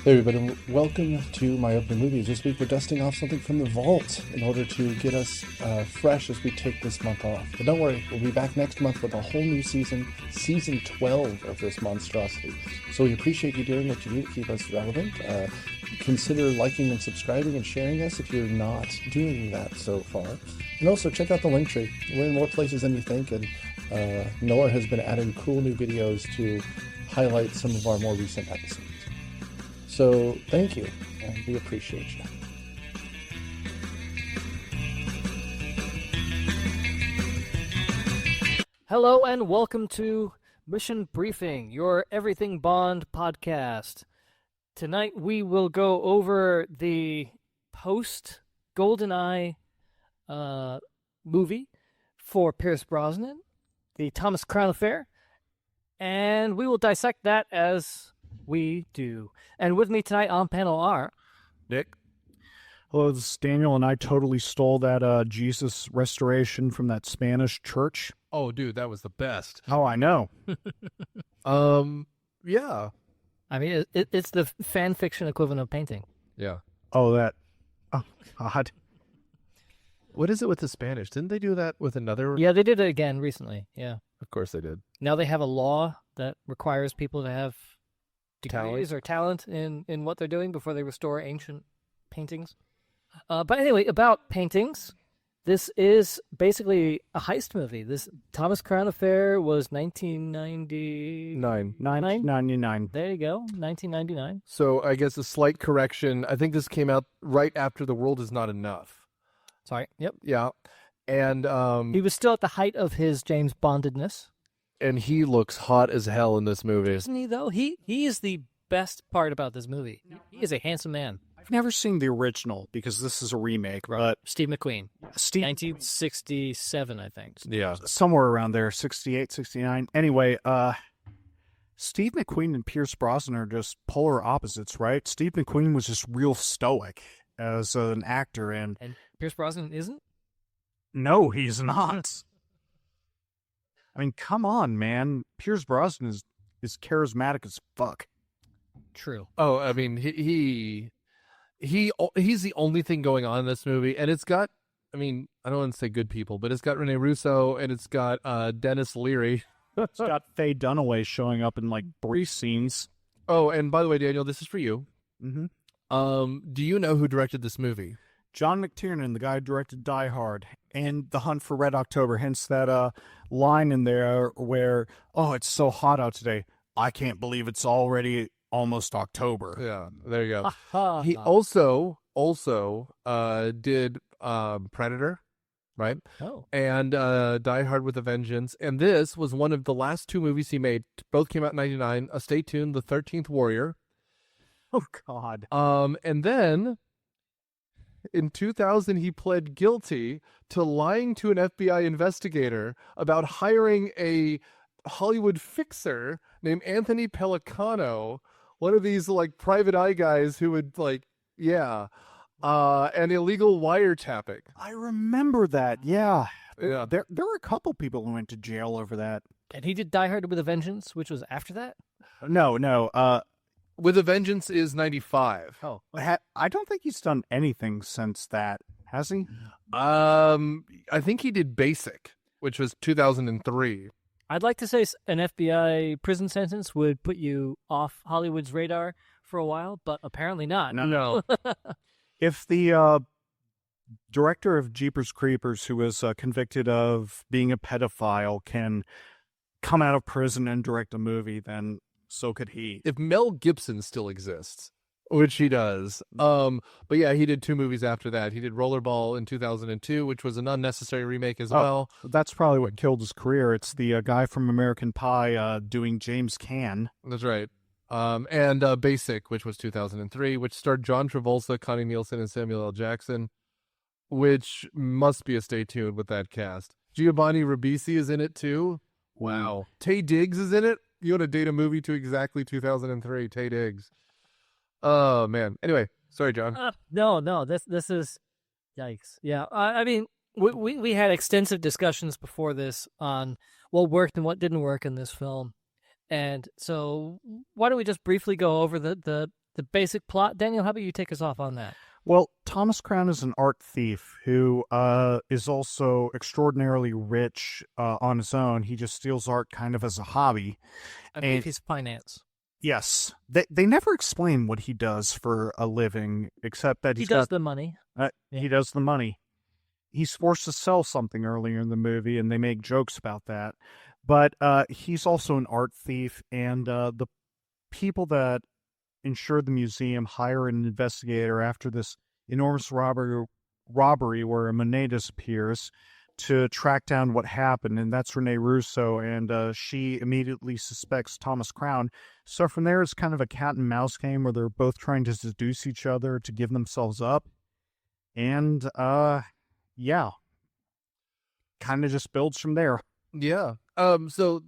Hey everybody, and welcome to my opening movies. This week we're dusting off something from the vault in order to get us fresh as we take this month off. But don't worry, we'll be back next month with a whole new season, season 12 of this monstrosity. So we appreciate you doing what you do to keep us relevant. Consider liking and subscribing and sharing us if you're not doing that so far. And also check out the link tree. We're in more places than you think, and Noah has been adding cool new videos to highlight some of our more recent episodes. So thank you, and we appreciate you. Hello and welcome to Mission Briefing, your Everything Bond podcast. Tonight we will go over the post-GoldenEye movie for Pierce Brosnan, the Thomas Crown Affair, and we will dissect that as we do. And with me tonight on panel are Nick. Hello, this is Daniel, and I totally stole that Jesus restoration from that Spanish church. Oh, dude, that was the best. Oh, I know. Yeah. I mean, it's the fan fiction equivalent of painting. Yeah. Oh, God. What is it with the Spanish? Didn't they do that with another? Yeah, they did it again recently. Yeah. Of course they did. Now they have a law that requires people to have degrees or talent in what they're doing before they restore ancient paintings. But anyway, about paintings, this is basically a heist movie. This Thomas Crown Affair was 1999. 1999. There you go, 1999. So I guess a slight correction. I think this came out right after The World Is Not Enough. Sorry. Yep. Yeah. And he was still at the height of his James Bondedness. and he looks hot as hell in this movie. Isn't he, though? He is the best part about this movie. He is a handsome man. I've never seen the original because this is a remake, but Steve McQueen. Steve, 1967, I think. Yeah. somewhere around there, 68, 69. Anyway, Steve McQueen and Pierce Brosnan are just polar opposites, right? Steve McQueen was just real stoic as an actor, and Pierce Brosnan isn't? no, he's not. I mean, come on, man. Pierce Brosnan is charismatic as fuck. True. Oh, I mean, he's the only thing going on in this movie, and it's got, I mean, I don't want to say good people, but it's got Rene Russo, and it's got Denis Leary. It's got Faye Dunaway showing up in like brief scenes. Oh, and by the way, Daniel, this is for you. Mm-hmm. Do you know who directed this movie? John McTiernan, the guy who directed Die Hard and The Hunt for Red October, hence that line in there where, oh, it's so hot out today. I can't believe it's already almost October. Yeah, there you go. He also did Predator, right? Oh. And Die Hard with a Vengeance. And this was one of the last two movies he made. Both came out in 1999. Stay tuned, The 13th Warrior. Oh, God. And then in 2000, he pled guilty to lying to an FBI investigator about hiring a Hollywood fixer named Anthony Pellicano, one of these like private eye guys who would and illegal wiretapping. I remember that, yeah. Yeah. There were a couple people who went to jail over that. And he did Die Hard with a Vengeance, which was after that? No. With a Vengeance is 95. Oh. I don't think he's done anything since that, has he? I think he did Basic, which was 2003. I'd like to say an FBI prison sentence would put you off Hollywood's radar for a while, but apparently not. No. If the director of Jeepers Creepers, who was convicted of being a pedophile, can come out of prison and direct a movie, then so could he. If Mel Gibson still exists, which he does. But yeah, he did two movies after that. He did Rollerball in 2002, which was an unnecessary remake as well. That's probably what killed his career. It's the guy from American Pie doing James Caan. That's right. And Basic, which was 2003, which starred John Travolta, Connie Nielsen, and Samuel L. Jackson, which must be a stay tuned with that cast. Giovanni Ribisi is in it too. Wow. Taye Diggs is in it. You want to date a movie to exactly 2003, Taye Diggs. Oh, man. Anyway, sorry, John. No, this is, yikes. Yeah, I mean, we had extensive discussions before this on what worked and what didn't work in this film. And so why don't we just briefly go over the the basic plot. Daniel, how about you take us off on that? Well, Thomas Crown is an art thief who is also extraordinarily rich on his own. He just steals art kind of as a hobby. I believe he's finance. Yes. They never explain what he does for a living, except that he does the money. He does the money. He's forced to sell something earlier in the movie, and they make jokes about that. But he's also an art thief, and the people that insure the museum hire an investigator after this enormous robbery where Monet disappears to track down what happened, and that's Rene Russo, and she immediately suspects Thomas Crown. So from there, it's kind of a cat and mouse game where they're both trying to seduce each other to give themselves up, and yeah, kind of just builds from there. Yeah. So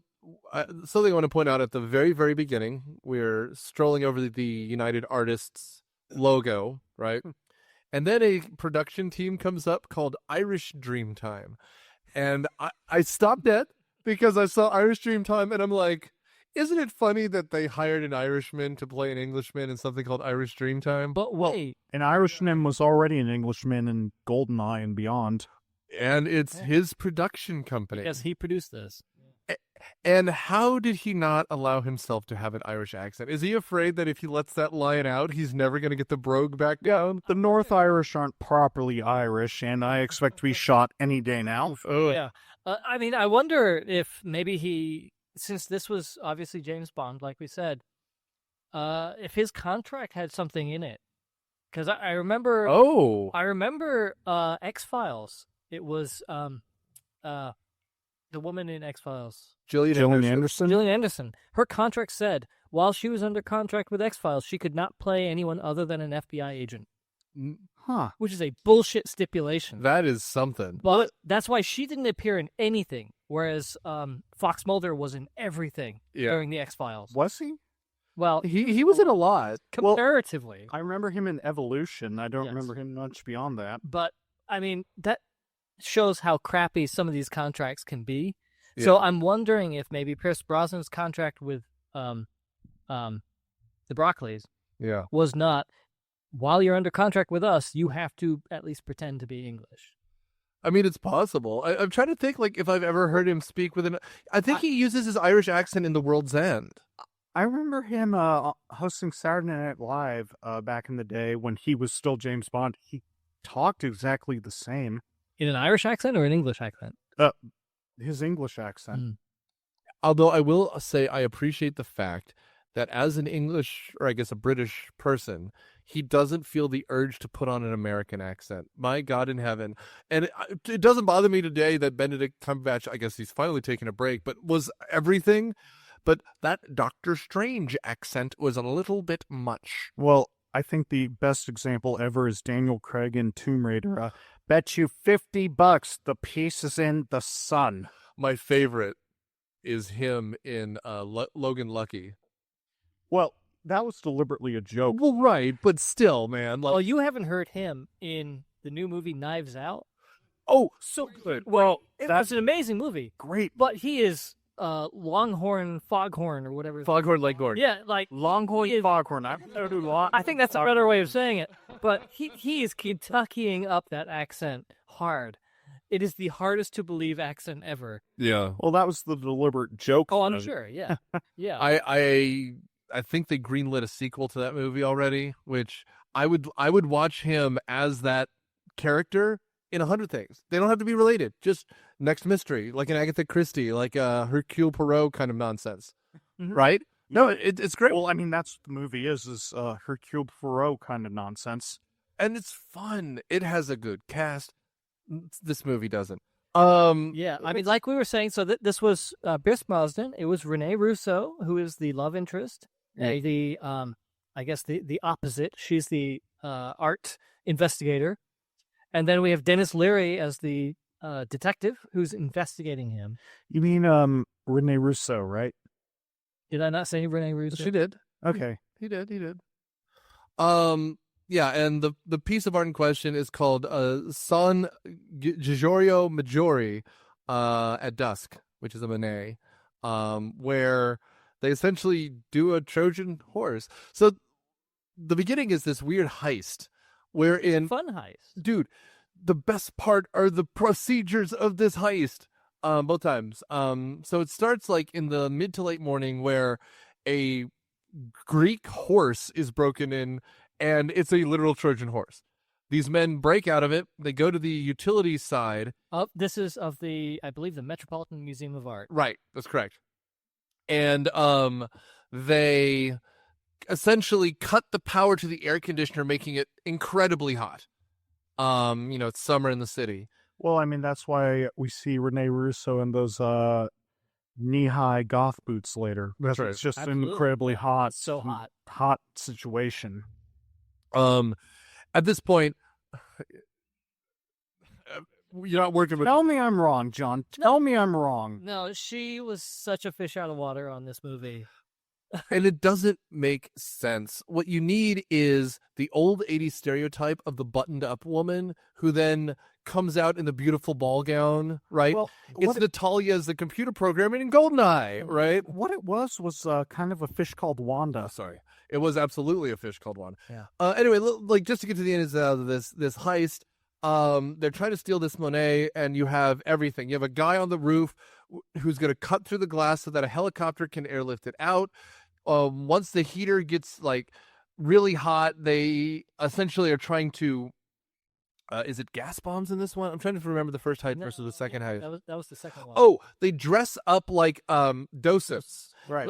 something I want to point out at the very, very beginning, we're strolling over the United Artists logo, right? And then a production team comes up called Irish Dreamtime. And I stopped it because I saw Irish Dreamtime, and I'm like, isn't it funny that they hired an Irishman to play an Englishman in something called Irish Dreamtime? But wait. An Irishman was already an Englishman in GoldenEye and beyond. And it's his production company. Yes, he produced this. And how did he not allow himself to have an Irish accent? Is he afraid that if he lets that line out, he's never going to get the brogue back down? The North Irish aren't properly Irish, and I expect to be shot any day now. Oh, yeah. I mean, I wonder if maybe since this was obviously James Bond, like we said, if his contract had something in it. Because I remember... Oh! I remember X-Files. It was... the woman in X-Files. Gillian Anderson? Gillian Anderson. Her contract said, while she was under contract with X-Files, she could not play anyone other than an FBI agent. Huh. Which is a bullshit stipulation. That is something. But that's why she didn't appear in anything, whereas Fox Mulder was in everything during the X-Files. Was he? Well, he was in a lot. Comparatively. I remember him in Evolution. I don't remember him much beyond that. But, I mean, that shows how crappy some of these contracts can be. Yeah. So I'm wondering if maybe Pierce Brosnan's contract with the Broccoli's was not, while you're under contract with us, you have to at least pretend to be English. I mean, it's possible. I'm trying to think, like, if I've ever heard him speak with I think he uses his Irish accent in The World's End. I remember him hosting Saturday Night Live back in the day when he was still James Bond. He talked exactly the same. In an Irish accent or an English accent? His English accent. Although I will say I appreciate the fact that as an English, or I guess a British person, he doesn't feel the urge to put on an American accent. My God in heaven. And it doesn't bother me today that Benedict Cumberbatch, I guess he's finally taking a break, but was everything. But that Doctor Strange accent was a little bit much. Well, I think the best example ever is Daniel Craig in Tomb Raider. Bet you $50 the piece is in the sun. My favorite is him in Logan Lucky. Well, that was deliberately a joke. Well, right, but still, man. Well, you haven't heard him in the new movie Knives Out. Oh, so good. Well, that's an amazing movie. Great. But he is Longhorn Foghorn or whatever. Foghorn Leghorn. Yeah, like Longhorn Foghorn. I think that's a better way of saying it. But he is Kentuckying up that accent hard. It is the hardest to believe accent ever. Yeah. Well, that was the deliberate joke. Oh, I'm sure. Yeah. Yeah. I think they greenlit a sequel to that movie already, which I would watch him as that character in 100 things. They don't have to be related. Just next mystery, like an Agatha Christie, like a Hercule Poirot kind of nonsense, right? No, it's great. Well, I mean, that's what the movie is Hercule Poirot kind of nonsense. And it's fun. It has a good cast. This movie doesn't. Yeah, I mean, like we were saying, so this was Pierce Brosnan. It was Rene Russo, who is the love interest. The I guess the opposite. She's the art investigator. And then we have Denis Leary as the detective who's investigating him. You mean Rene Russo, right? Did I not say Rene Russo? She did. Okay. He did. Yeah, and the piece of art in question is called San Giorgio Maggiore at Dusk, which is a Monet, where they essentially do a Trojan horse. So the beginning is this weird heist wherein Fun heist. dude, the best part are the procedures of this heist. Both times. So it starts like in the mid to late morning where a Greek horse is broken in, and it's a literal Trojan horse. These men break out of it. They go to the utilities side. This is of I believe, the Metropolitan Museum of Art. Right, that's correct. And they essentially cut the power to the air conditioner, making it incredibly hot. It's summer in the city. Well, I mean, that's why we see Rene Russo in those knee-high goth boots later. That's right. It's just Absolutely. an incredibly hot, So hot. hot situation. At this point, you're not working with. Tell me I'm wrong, John. Tell me I'm wrong. No, she was such a fish out of water on this movie. And it doesn't make sense. What you need is the old 80s stereotype of the buttoned-up woman who then comes out in the beautiful ball gown, right? Well, it's Natalia as the computer programming in GoldenEye, right? What it was kind of a fish called Wanda. Sorry. It was absolutely a fish called Wanda. Yeah. Anyway, like just to get to the end of this heist, they're trying to steal this Monet, and you have everything. You have a guy on the roof who's going to cut through the glass so that a helicopter can airlift it out. Once the heater gets like really hot, they essentially are trying to. Is it gas bombs in this one? I'm trying to remember the first heist versus the second heist. That was the second one. Oh, they dress up like docents. Right.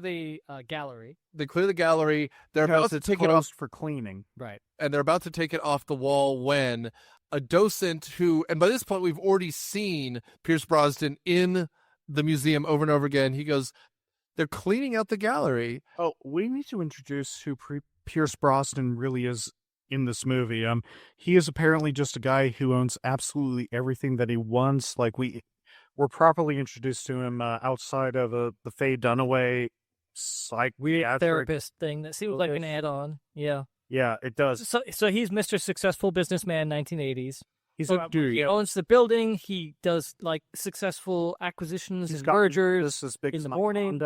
The gallery. They clear the gallery. They're about to take it off for cleaning. Right. and they're about to take it off the wall when a docent who, and by this point we've already seen Pierce Brosnan in the museum over and over again. He goes, they're cleaning out the gallery. Oh, we need to introduce who Pierce Brosnan really is in this movie. He is apparently just a guy who owns absolutely everything that he wants. Like we're properly introduced to him outside of the Faye Dunaway therapist thing that seems like an add-on. Yeah. Yeah, it does. So he's Mr. Successful Businessman 1980s. He owns the building. He does like successful acquisitions and mergers in the morning.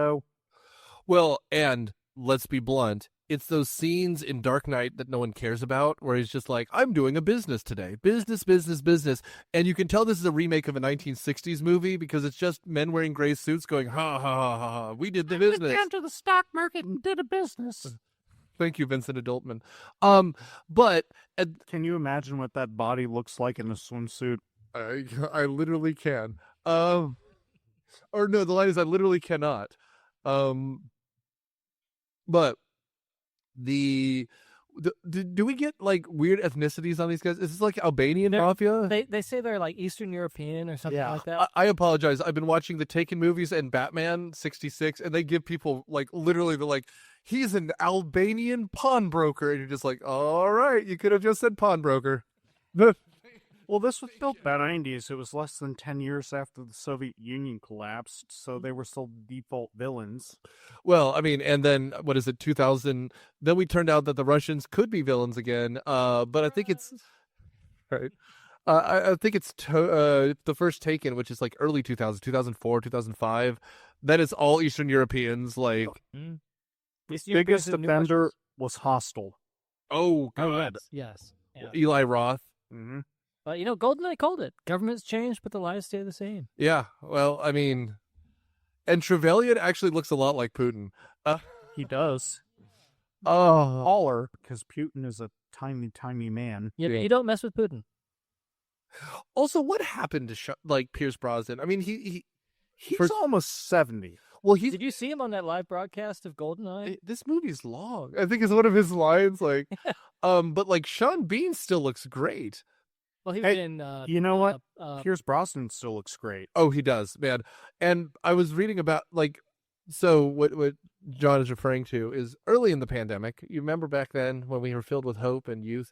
Well, and let's be blunt, it's those scenes in Dark Knight that no one cares about, where he's just like, I'm doing a business today. Business. And you can tell this is a remake of a 1960s movie because it's just men wearing gray suits going, ha, ha, ha, ha, ha. We did the business. We went down to the stock market and did a business. Thank you, Vincent Adultman. But can you imagine what that body looks like in a swimsuit? I literally can. Or no, the line is I literally cannot. But do we get like weird ethnicities on these guys? Is this like Albanian mafia? They say they're like Eastern European or something like that. I apologize. I've been watching the Taken movies and Batman 66, and they give people like literally they're like, he's an Albanian pawnbroker, and you're just like, all right, you could have just said pawnbroker. Well, this was built in the 90s. It was less than 10 years after the Soviet Union collapsed, so they were still default villains. Well, I mean, and then, 2000? Then we turned out that the Russians could be villains again, but I think it's... Right. I think it's the first Taken, which is like early 2000s, 2004, 2005. That is all Eastern Europeans, like... The biggest offender was Hostile. Oh, God. Yes. Yeah. Eli Roth. Mm-hmm. But, GoldenEye called it. Governments change, but the lies stay the same. Yeah, well, I mean... And Trevelyan actually looks a lot like Putin. He does. Oh. Taller, because Putin is a tiny, tiny man. You don't mess with Putin. Also, what happened to Pierce Brosnan? I mean, he's almost 70. Well, Did you see him on that live broadcast of GoldenEye? This movie's long. I think it's one of his lines. Like, but like Sean Bean still looks great. Well, he was in. You know what? Pierce Brosnan still looks great. Oh, he does, man. And I was reading about so what John is referring to is early in the pandemic. You remember back then when we were filled with hope and youth.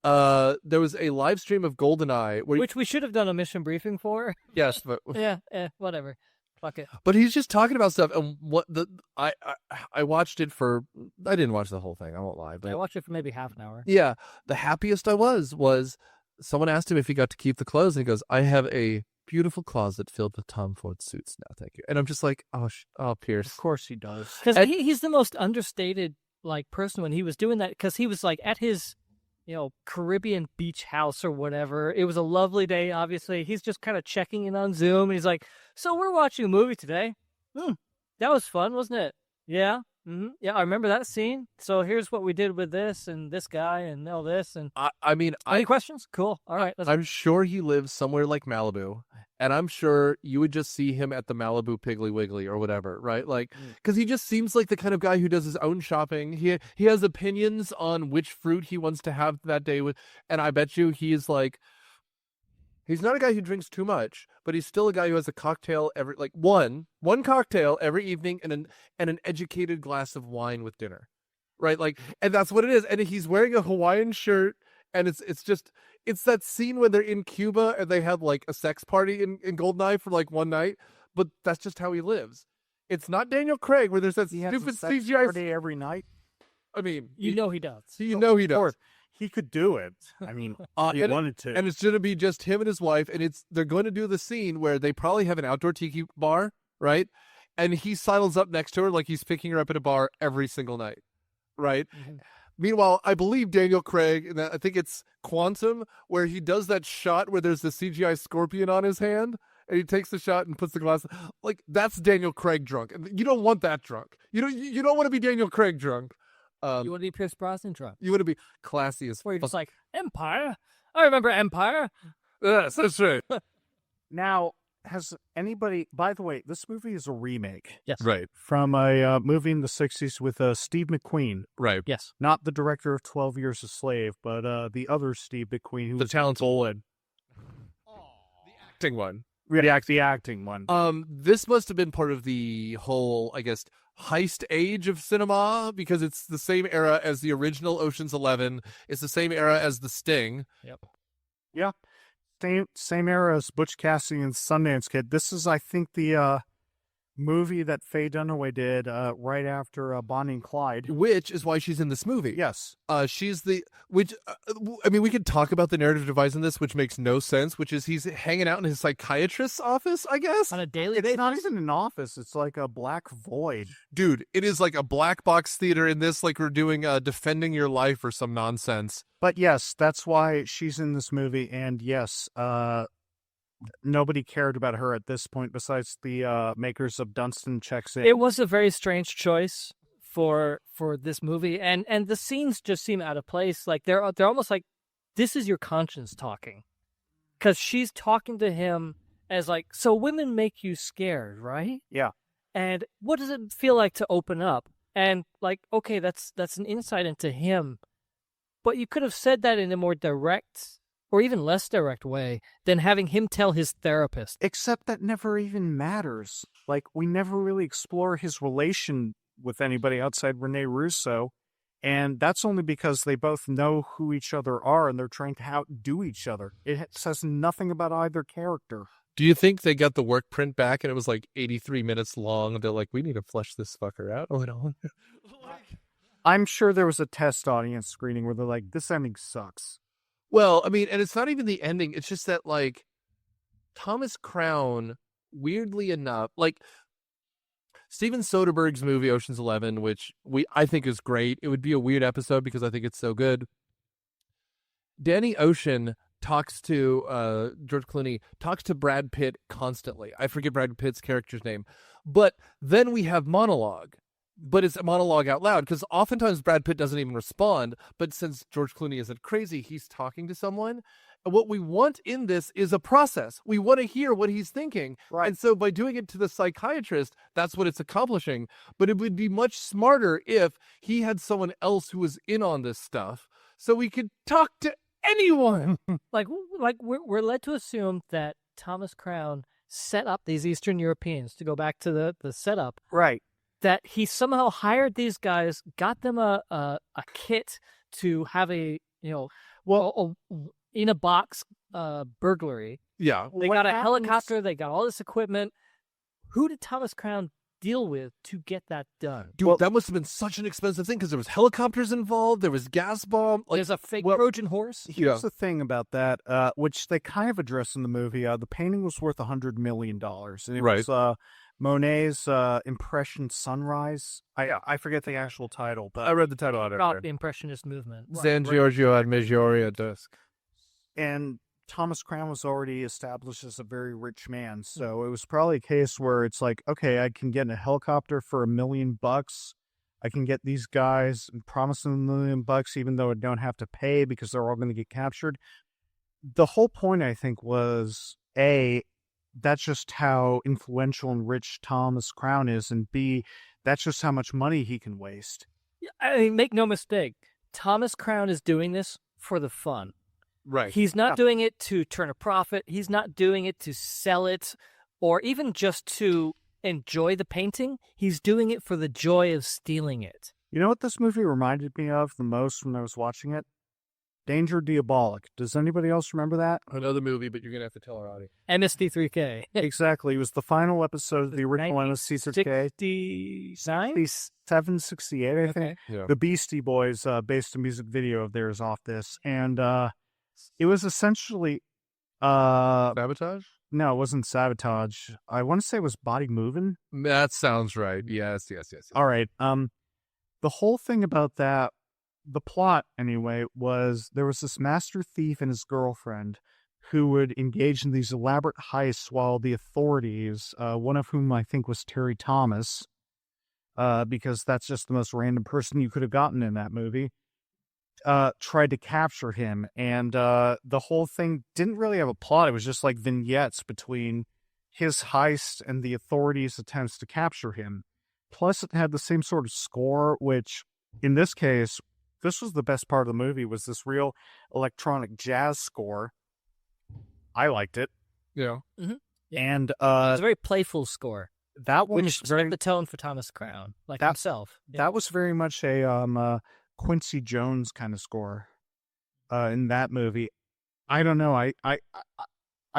There was a live stream of GoldenEye, which we should have done a mission briefing for. Yes, but whatever. Fuck it. But he's just talking about stuff, and I watched it for. I didn't watch the whole thing. I won't lie, but I watched it for maybe half an hour. Yeah, the happiest I was someone asked him if he got to keep the clothes, and he goes, "I have a beautiful closet filled with Tom Ford suits now, thank you." And I'm just like, oh, Pierce. Of course he does. Because he's the most understated like person when he was doing that, because he was like at his, Caribbean beach house or whatever. It was a lovely day, obviously. He's just kind of checking in on Zoom, and he's like, "So we're watching a movie today. That was fun, wasn't it? Yeah. Mm-hmm. Yeah, I remember that scene. So here's what we did with this and this guy and all this." And any questions? Cool. All right. I'm sure he lives somewhere like Malibu, and I'm sure you would just see him at the Malibu Piggly Wiggly or whatever, right? Like, because he just seems like the kind of guy who does his own shopping. He has opinions on which fruit he wants to have that day with, and I bet you he's like. He's not a guy who drinks too much, but he's still a guy who has a cocktail every one cocktail every evening and an educated glass of wine with dinner, right? Like, and that's what it is. And he's wearing a Hawaiian shirt, and it's that scene when they're in Cuba and they have like a sex party in Goldeneye for like one night, but that's just how he lives. It's not Daniel Craig where there's that stupid CGI party every night. I mean, he does. He does. He could do it. I mean, he wanted to. And it's going to be just him and his wife, and they're going to do the scene where they probably have an outdoor tiki bar, right? And he sidles up next to her like he's picking her up at a bar every single night, right? Mm-hmm. Meanwhile, I believe Daniel Craig, and I think it's Quantum, where he does that shot where there's the CGI scorpion on his hand, and he takes the shot and puts the glass. Like, that's Daniel Craig drunk. And you don't want that drunk. You don't want to be Daniel Craig drunk. You want to be Pierce Brosnan drunk. You want to be classy as fuck. Where you're just like, Empire? I remember Empire. Yes, that's right. Now, has anybody... By the way, this movie is a remake. Yes. Right. From a movie in the 60s with Steve McQueen. Right. Yes. Not the director of 12 Years a Slave, but the other Steve McQueen. Who the talented one. The acting one. The acting one. This must have been part of the whole, I guess... heist age of cinema, because it's the same era as the original Ocean's 11. It's the same era as The Sting. Yep. Yeah. Same era as Butch Cassidy and Sundance Kid. This is, I think, the movie that Faye Dunaway did right after Bonnie and Clyde. Which is why she's in this movie. Yes. She's I mean, we could talk about the narrative device in this, which makes no sense, which is he's hanging out in his psychiatrist's office, I guess. On a daily basis. It's not even an office. It's like a black void. Dude, it is like a black box theater in this, like we're doing Defending Your Life or some nonsense. But yes, that's why she's in this movie. And yes, nobody cared about her at this point besides the makers of Dunstan Checks In. It was a very strange choice for this movie, and the scenes just seem out of place. Like they're almost like this is your conscience talking, because she's talking to him as like, so women make you scared, right? Yeah. And what does it feel like to open up? And like, okay, that's an insight into him, but you could have said that in a more direct or even less direct way than having him tell his therapist. Except that never even matters. Like, we never really explore his relation with anybody outside Rene Russo, and that's only because they both know who each other are and they're trying to outdo each other. It says nothing about either character. Do you think they got the work print back and it was like 83 minutes long? They're like, we need to flesh this fucker out. Oh, no. I'm sure there was a test audience screening where they're like, this ending sucks. Well, I mean, and it's not even the ending. It's just that, like, Thomas Crown, weirdly enough, like, Steven Soderbergh's movie Ocean's 11, which I think is great. It would be a weird episode because I think it's so good. Danny Ocean talks to, George Clooney, talks to Brad Pitt constantly. I forget Brad Pitt's character's name. But then we have monologue. But it's a monologue out loud, because oftentimes Brad Pitt doesn't even respond. But since George Clooney isn't crazy, he's talking to someone. And what we want in this is a process. We want to hear what he's thinking. Right. And so by doing it to the psychiatrist, that's what it's accomplishing. But it would be much smarter if he had someone else who was in on this stuff, so we could talk to anyone. Like we're led to assume that Thomas Crown set up these Eastern Europeans, to go back to the setup. Right. That he somehow hired these guys, got them a kit to have a in a box burglary. Yeah. They got a helicopter, they got all this equipment. Who did Thomas Crown deal with to get that done? Dude, that must have been such an expensive thing, because there was helicopters involved, there was gas bomb. There's a fake Trojan horse. Here's the thing about that, which they kind of address in the movie. The painting was worth $100 million, and it was Monet's Impression Sunrise. I forget the actual title, but I read the title out About of the Impressionist movement. San Giorgio ad Maggiore at dusk. and Thomas Crown was already established as a very rich man, so it was probably a case where it's like, okay, I can get in a helicopter for $1 million. I can get these guys and promise them $1 million, even though I don't have to pay because they're all going to get captured. The whole point, I think, was A, that's just how influential and rich Thomas Crown is, and B, that's just how much money he can waste. I mean, make no mistake, Thomas Crown is doing this for the fun. Right. He's not doing it to turn a profit. He's not doing it to sell it or even just to enjoy the painting. He's doing it for the joy of stealing it. You know what this movie reminded me of the most when I was watching it? Danger Diabolic. Does anybody else remember that? Another movie, but you're going to have to tell our audience. MST3K. Exactly. It was the final episode of the original MST3K. 69? 768, I think. Yeah. The Beastie Boys based a music video of theirs off this. And it was essentially... Sabotage? No, it wasn't Sabotage. I want to say it was Body Movin'. That sounds right. Yes. All right. The whole thing about that, the plot anyway, was there was this master thief and his girlfriend who would engage in these elaborate heists while the authorities, one of whom I think was Terry Thomas, because that's just the most random person you could have gotten in that movie, tried to capture him. And the whole thing didn't really have a plot. It was just like vignettes between his heist and the authorities' attempts to capture him. Plus, it had the same sort of score, which in this case, this was the best part of the movie, was this real electronic jazz score. I liked it. Yeah. Mm-hmm. And It's a very playful score, that one which set the tone for Thomas Crown, like himself. That was very much a Quincy Jones kind of score in that movie. I don't know. I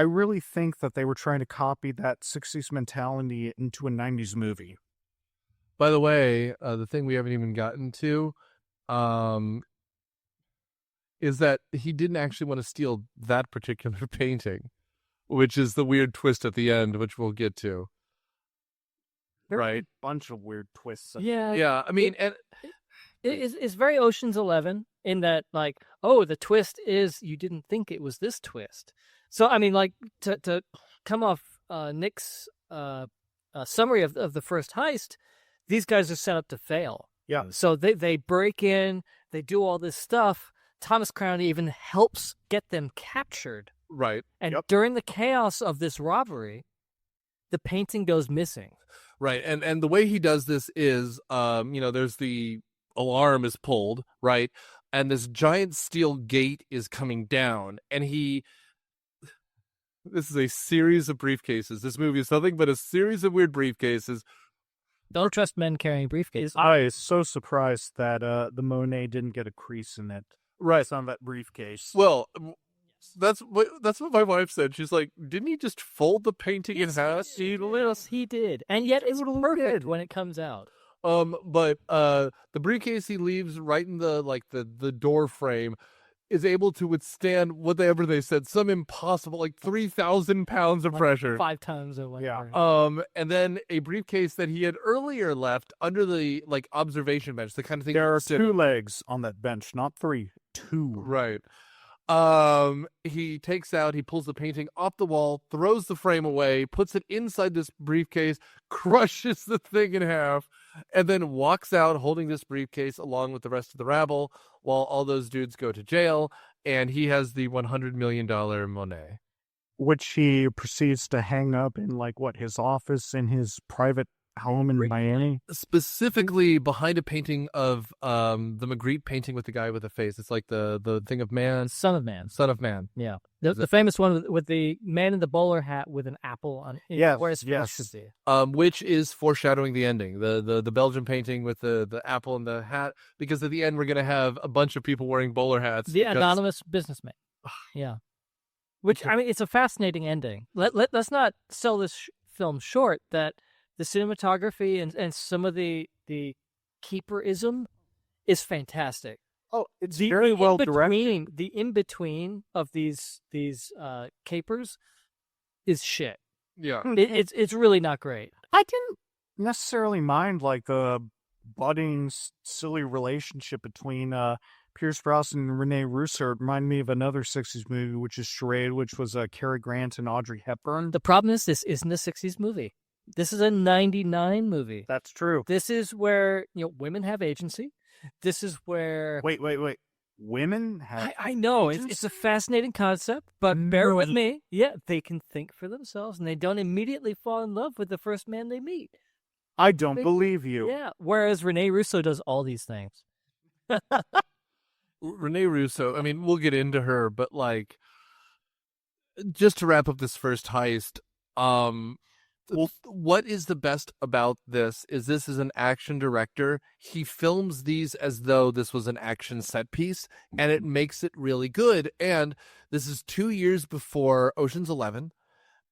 really think that they were trying to copy that 60s mentality into a 90s movie. By the way, the thing we haven't even gotten to is that he didn't actually want to steal that particular painting, which is the weird twist at the end, which we'll get to. Right? A bunch of weird twists. Yeah. I mean, It's very Ocean's 11 in that, like, oh, the twist is you didn't think it was this twist. So, I mean, like, to come off Nick's summary of the first heist, these guys are set up to fail. Yeah. So they break in, they do all this stuff. Thomas Crown even helps get them captured. right. And during the chaos of this robbery, the painting goes missing. Right. And the way he does this is, there's the alarm is pulled, right? And this giant steel gate is coming down. And this is a series of briefcases. This movie is nothing but a series of weird briefcases. Don't trust men carrying briefcases. I was so surprised that the Monet didn't get a crease in it. Right. It's on that briefcase. Well, that's what my wife said. She's like, didn't he just fold the painting in half? He did. And yet it's perfect when it comes out. But the briefcase he leaves right in the door frame is able to withstand whatever they said, some impossible, 3,000 pounds of pressure. 5 times or whatever. Yeah. And then a briefcase that he had earlier left under the observation bench, the kind of thing. There are 2 legs on that bench, not 3. 2. Right. He pulls the painting off the wall, throws the frame away, puts it inside this briefcase, crushes the thing in half, and then walks out holding this briefcase along with the rest of the rabble while all those dudes go to jail, and he has the $100 million Monet. Which he proceeds to hang up in, his office in his private home in Miami? Specifically behind a painting of the Magritte painting with the guy with the face. It's like the thing of man. Son of Man. Son of Man. Yeah. The famous one with the man in the bowler hat with an apple on it. Yes, where it's yes. supposed to be. Which is foreshadowing the ending. The Belgian painting with the apple and the hat. Because at the end we're going to have a bunch of people wearing bowler hats. The anonymous businessman. Yeah. Which, I mean, it's a fascinating ending. Let's not sell this film short that the cinematography and some of the keeperism is fantastic. Oh, it's very well directed. The in-between of these capers is shit. Yeah. It's really not great. I didn't necessarily mind like the budding, silly relationship between Pierce Brosnan and Rene Russo. It reminded me of another 60s movie, which is Charade, which was Cary Grant and Audrey Hepburn. The problem is this isn't a 60s movie. This is a 99 movie. That's true. This is where, women have agency. This is where... Wait. Women have... I know. It's a fascinating concept, but bear with me. Yeah, they can think for themselves, and they don't immediately fall in love with the first man they meet. I don't believe you. Yeah, whereas Rene Russo does all these things. Rene Russo, I mean, we'll get into her, but like, just to wrap up this first heist, what is the best about this is an action director. He films these as though this was an action set piece, and it makes it really good. And this is 2 years before Ocean's 11.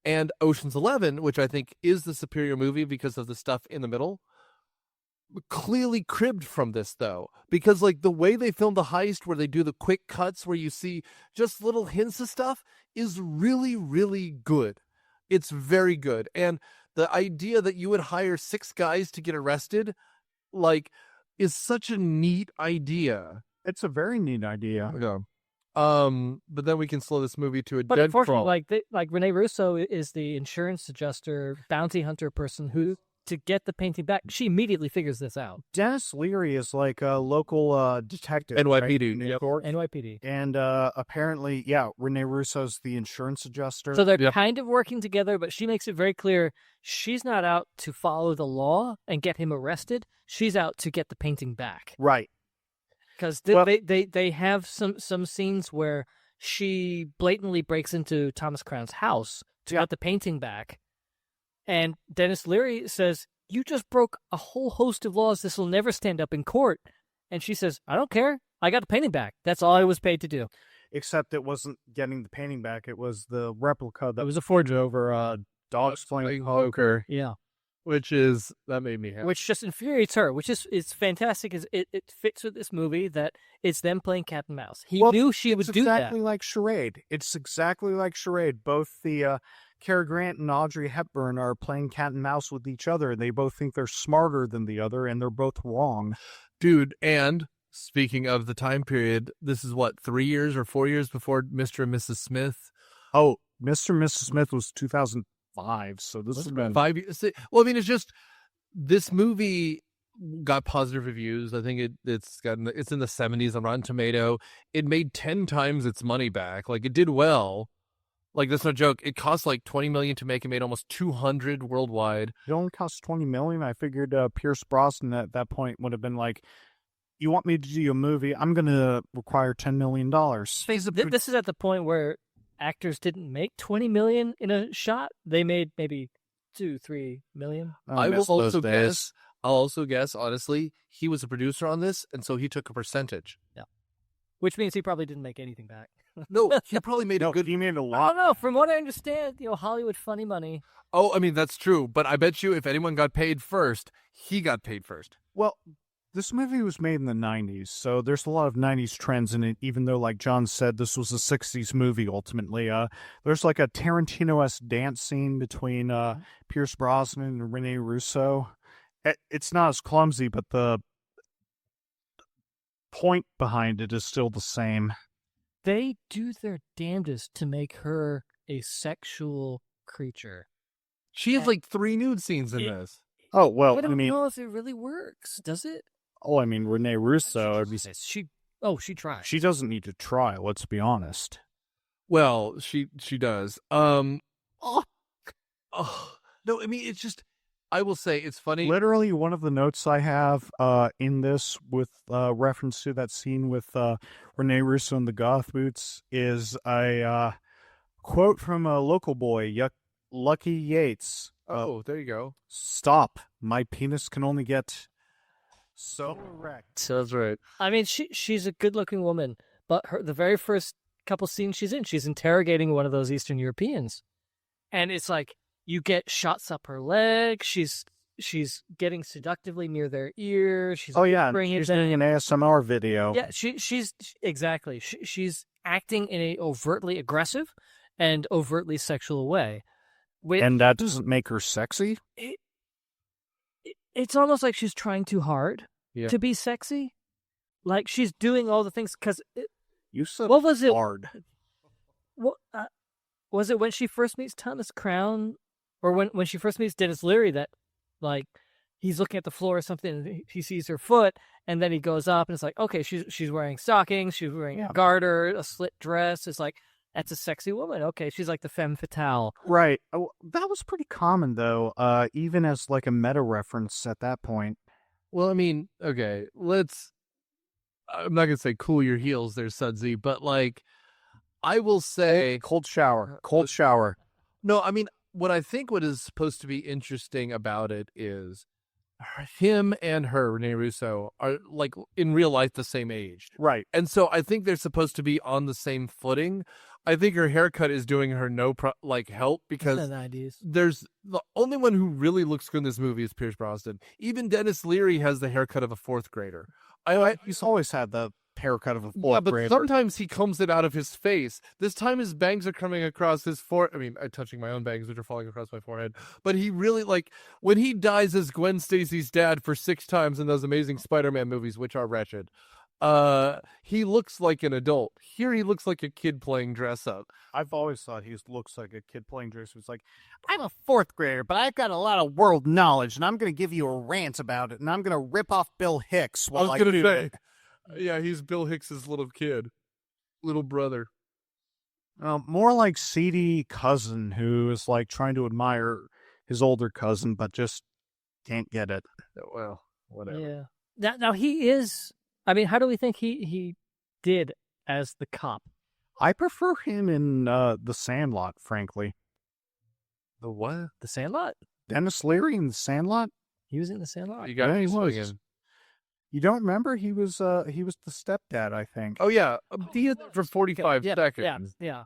And Ocean's 11, which I think is the superior movie because of the stuff in the middle, clearly cribbed from this, though. Because, like, the way they film the heist, where they do the quick cuts, where you see just little hints of stuff, is really, really good. It's very good. And the idea that you would hire 6 guys to get arrested, like, is such a neat idea. It's a very neat idea. Yeah. But then we can slow this movie to a But dead unfortunately, crawl. like Rene Russo is the insurance adjuster, bounty hunter person who, to get the painting back, she immediately figures this out. Denis Leary is like a local detective. NYPD. Right? Yep. NYPD. And apparently, Rene Russo's the insurance adjuster. So they're kind of working together, but she makes it very clear she's not out to follow the law and get him arrested. She's out to get the painting back. Right. Because they have some scenes where she blatantly breaks into Thomas Crown's house to get the painting back. And Denis Leary says, "You just broke a whole host of laws. This will never stand up in court." And she says, "I don't care. I got the painting back. That's all I was paid to do." Except it wasn't getting the painting back. It was the replica that was a forgery. over dogs playing poker. Yeah. That made me happy. Which just infuriates her, which is fantastic. Is it fits with this movie that it's them playing cat and mouse. He knew she would do that. It's exactly like Charade. It's exactly like Charade. Both the Cary Grant and Audrey Hepburn are playing cat and mouse with each other. They both think they're smarter than the other, and they're both wrong. Dude, and speaking of the time period, this is 3 years or 4 years before Mr. and Mrs. Smith? Oh, Mr. and Mrs. Smith was 2005, so this has been 5 years. Well, I mean, it's just this movie got positive reviews. I think it's in the 70s on Rotten Tomato. It made 10 times its money back. Like, it did well. Like, that's no joke. It cost like $20 million to make. It made almost 200 worldwide. It only cost $20 million. I figured Pierce Brosnan at that point would have been like, "You want me to do a movie? I'm going to require $10 million." This is at the point where actors didn't make $20 million in a shot. They made maybe $2-3 million. I'll also guess, honestly, he was a producer on this, and so he took a percentage. Yeah. Which means he probably didn't make anything back. No, he probably made a good... He made a I lot. don't know. From what I understand, Hollywood funny money. Oh, I mean, that's true. But I bet you if anyone got paid first, he got paid first. Well, this movie was made in the 90s, so there's a lot of 90s trends in it, even though, like John said, this was a 60s movie, ultimately. There's like a Tarantino-esque dance scene between Pierce Brosnan and Rene Russo. It's not as clumsy, but the point behind it is still the same. They do their damnedest to make her a sexual creature. She has like 3 nude scenes in this. Oh, well, I don't know if it really works, does it? Oh, I mean, Rene Russo, she tries. she doesn't need to try, let's be honest. Well, she does. No, I mean, it's just, I will say it's funny. Literally, one of the notes I have in this with reference to that scene with Rene Russo and the goth boots is a quote from a local boy, Lucky Yates. Oh, there you go. "Stop. My penis can only get so erect." That's right. I mean, she's a good-looking woman, but the very first couple scenes she's interrogating one of those Eastern Europeans. And it's like, you get shots up her leg, she's getting seductively near their ear. She's she's doing an ASMR video. Yeah, she's exactly. She's acting in a overtly aggressive and overtly sexual way. And that doesn't make her sexy? it's almost like she's trying too hard Yeah. to be sexy. Like she's doing all the things because You said what was it? hard. What was it when she first meets Thomas Crown, or when she first meets Denis Leary that like he's looking at the floor or something and he sees her foot and then he goes up and it's like, okay, she's wearing stockings, she's wearing a garter, a slit dress. It's like, that's a sexy woman. Okay, she's like the femme fatale. Right. Oh, that was pretty common though, even as like a meta reference at that point. Well, I mean, okay, I'm not going to say cool your heels there, Sudsy, but like, I will say... Cold shower. No, I mean, what is supposed to be interesting about it is him and her, Rene Russo, are like in real life the same age. Right. And so I think they're supposed to be on the same footing. I think her haircut is doing her help because It's the 90s. there's the only one who really looks good in this movie is Pierce Brosnan. Even Denis Leary has the haircut of a fourth grader. He's always had the haircut of a Yeah, fourth but grader. sometimes he combs it out of his face. This time his bangs are coming across his forehead. I mean, I'm touching my own bangs, which are falling across my forehead. But he really, when he dies as Gwen Stacy's dad for 6 times in those amazing Spider-Man movies, which are wretched, he looks like an adult. Here he looks like a kid playing dress up. I've always thought he looks like a kid playing dress. It's like, I'm a fourth grader, but I've got a lot of world knowledge, and I'm going to give you a rant about it, and I'm going to rip off Bill Hicks while I gonna do say, it. yeah, he's Bill Hicks's little brother. More like seedy cousin who is like trying to admire his older cousin, but just can't get it. Well, whatever. Yeah. Now he is. I mean, how do we think he did as the cop? I prefer him in The Sandlot, frankly. The what? The Sandlot? Denis Leary in The Sandlot? He was in The Sandlot? You got Yeah, me he was. swinging. You don't remember? He was the stepdad, I think. Oh, yeah. He had that for 45 seconds. Yeah.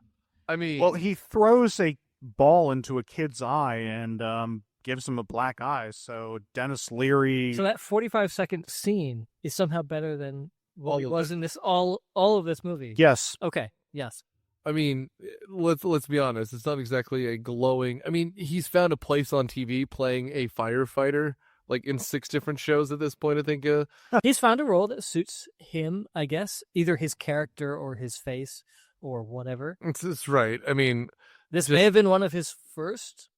I mean... Well, he throws a ball into a kid's eye and gives him a black eye. So Denis Leary... So that 45-second scene is somehow better than what it was in this all of this movie. Yes. Okay. Yes. I mean, let's be honest. It's not exactly a glowing... I mean, he's found a place on TV playing a firefighter, like in 6 different shows at this point, I think. He's found a role that suits him, I guess. Either his character or his face or whatever. That's right. I mean... This may have been one of his first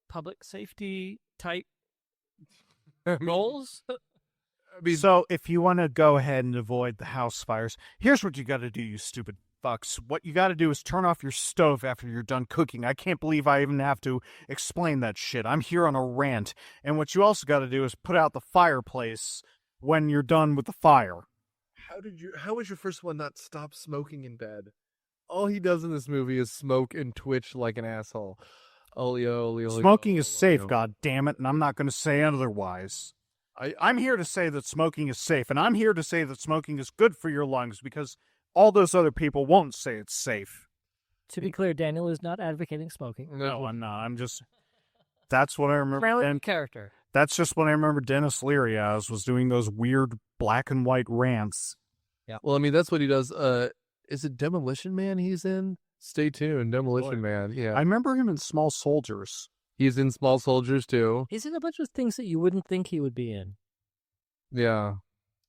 public safety type roles. I mean, So if you want to go ahead and avoid the house fires, here's what you got to do, you stupid fucks. What you got to do is turn off your stove after you're done cooking. I can't believe I even have to explain that shit. I'm here on a rant. And what you also got to do is put out the fireplace when you're done with the fire. How was your first one not stop smoking in bed? All he does in this movie is smoke and twitch like an asshole. Olio. Smoking is safe, god damn it, and I'm not going to say otherwise. I'm here to say that smoking is safe, and I'm here to say that smoking is good for your lungs because all those other people won't say it's safe. To be clear, Daniel is not advocating smoking. No, I'm not. I'm just... That's what I remember. Round character. That's just what I remember Denis Leary as, was doing those weird black and white rants. Yeah. Well, I mean, that's what he does. Is it Demolition Man he's in? Stay tuned. Demolition Man. Yeah. I remember him in Small Soldiers. He's in Small Soldiers, too. He's in a bunch of things that you wouldn't think he would be in. Yeah.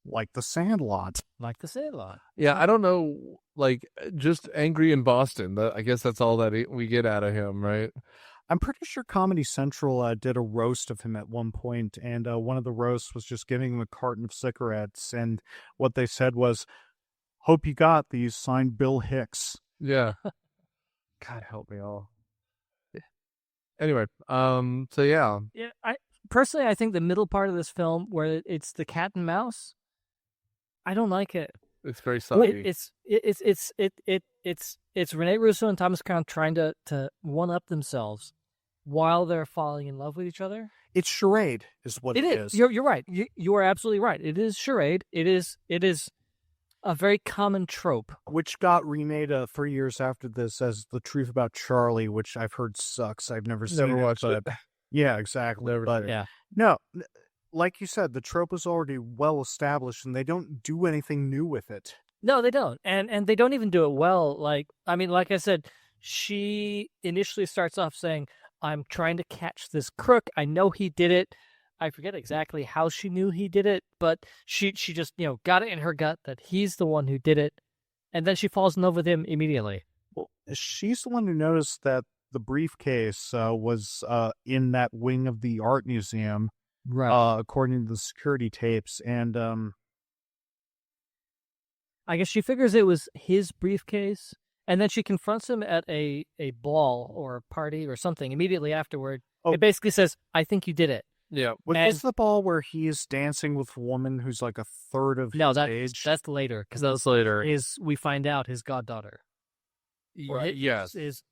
Like The Sandlot. Like The Sandlot. Yeah, I don't know. Like, just Angry in Boston. I guess that's all that we get out of him, right? I'm pretty sure Comedy Central did a roast of him at one point, and one of the roasts was just giving him a carton of cigarettes, and what they said was, "Hope you got these, signed Bill Hicks." Yeah. God help me all. Anyway, so yeah. Yeah, I think the middle part of this film where it's the cat and mouse, I don't like it. It's very sucky. It's Rene Russo and Thomas Crown trying to one up themselves while they're falling in love with each other. It's charade, is what it is. You're right. You are absolutely right. It is charade. It is a very common trope, which got remade 3 years after this as The Truth About Charlie, which I've heard sucks. I've never seen Never watched it. Yeah, exactly. Never but seen it. yeah. No, like you said, the trope is already well established, and they don't do anything new with it. No, they don't, and they don't even do it well. Like I said, she initially starts off saying, "I'm trying to catch this crook. I know he did it. I forget exactly how she knew he did it, but she just, got it in her gut that he's the one who did it. And then she falls in love with him immediately. Well, she's the one who noticed that the briefcase was in that wing of the art museum, Right. according to the security tapes. And I guess she figures it was his briefcase, and then she confronts him at a ball or party or something immediately afterward. Oh. It basically says, I think you did it. Yeah. is the ball where he's dancing with a woman who's like a third of his age? That's later. Because That's later. Is we find out his goddaughter. Yes. Is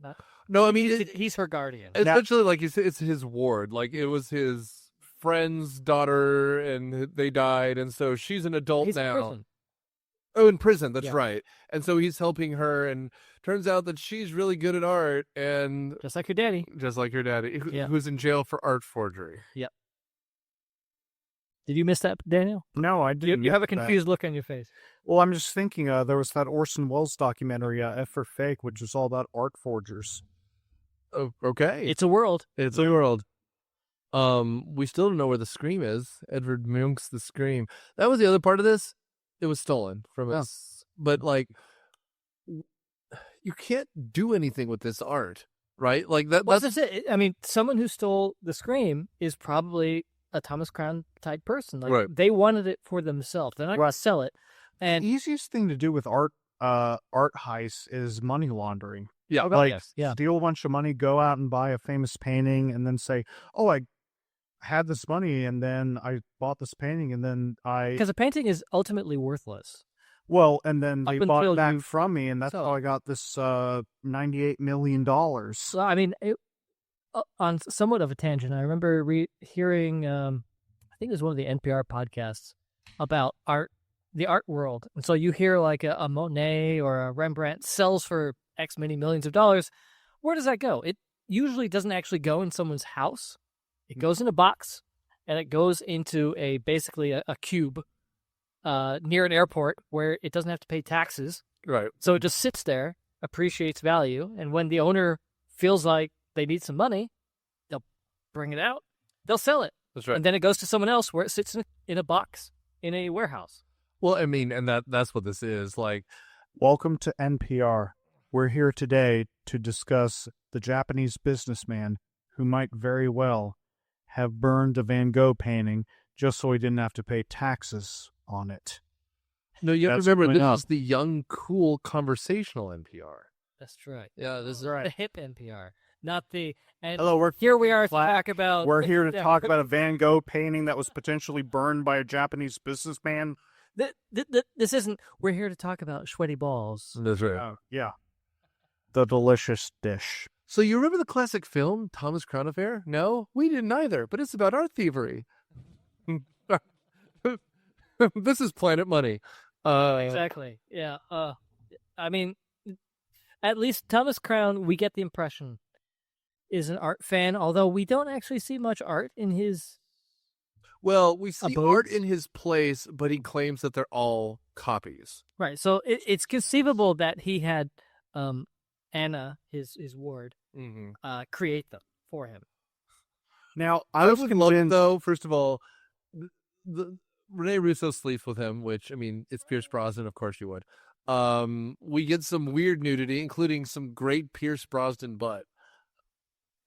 not. No, I mean He's her guardian. Essentially, like it's his ward. Like it was his friend's daughter, and they died, and so she's an adult He's now. in prison. Oh, in prison. That's Yeah. right. And so he's helping her, and turns out that she's really good at art, and Just like your daddy. just like her daddy, Yeah. who's in jail for art forgery. Did you miss that, Daniel? No, I didn't. You have a get that. confused look on your face. Well, I'm just thinking there was that Orson Welles documentary, F for Fake, which was all about art forgers. Oh, okay. It's a world. It's a world. We still don't know where the Scream is. Edvard Munch's The Scream. That was the other part of this. It was stolen from us. But, like, you can't do anything with this art, right? Like, that's it. I mean, someone who stole the Scream is probably a Thomas Crown type person. Like, Right. They wanted it for themselves. They're not going to sell it. And The easiest thing to do with art heists is money laundering. Yeah. Like, yes, yeah. steal a bunch of money, go out and buy a famous painting, and then say, oh, I had this money, and then I bought this painting, and then Because a painting is ultimately worthless. and then they Up bought until it back you from me, and that's sell how it. I got this $98 million. So, I mean, on somewhat of a tangent, I remember hearing, I think it was one of the NPR podcasts about art, the art world. And so you hear like a Monet or a Rembrandt sells for X many millions of dollars. Where does that go? It usually doesn't actually go in someone's house. It goes in a box, and it goes into basically a cube near an airport where it doesn't have to pay taxes. right. So it just sits there, appreciates value, and when the owner feels like they need some money, they'll bring it out, they'll sell it, That's right. and then it goes to someone else where it sits in a box in a warehouse. Well, I mean, and that's what this is. Like, Welcome to NPR. We're here today to discuss the Japanese businessman who might very well have burned a Van Gogh painting just so he didn't have to pay taxes on it. no, you have That's to remember, coming this up. is the young, cool, conversational NPR. That's right. Yeah, this is The hip NPR, not the. And Hello, here we are to talk about. we're here to Yeah. talk about a Van Gogh painting that was potentially burned by a Japanese businessman. This isn't. We're here to talk about sweaty balls. That's right. Oh, yeah. The delicious dish. So you remember the classic film Thomas Crown Affair? No, we didn't either. But it's about art thievery. This is Planet Money. Exactly. Yeah. I mean, at least Thomas Crown, we get the impression, is an art fan, although we don't actually see much art in his. Well, we see Abodes? art in his place, but he claims that they're all copies. Right. So it's conceivable that he had Anna, his ward, Mm-hmm. create them for him. Now, I would love it, though. First of all, the Rene Russo sleeps with him, which, I mean, it's Pierce Brosnan. Of course you would. We get some weird nudity, including some great Pierce Brosnan butt.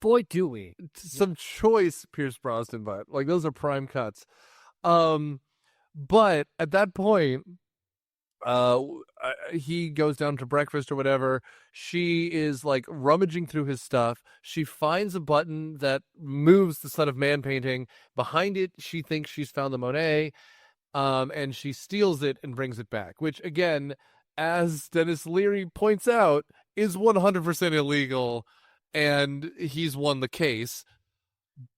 Boy, do we. Some choice Pierce Brosnan butt. Like, those are prime cuts. But at that point, he goes down to breakfast or whatever. She is like rummaging through his stuff. She finds a button that moves the Son of Man painting. Behind it, she thinks she's found the Monet, and she steals it and brings it back, which again, as Denis Leary points out, is 100% illegal, and he's won the case.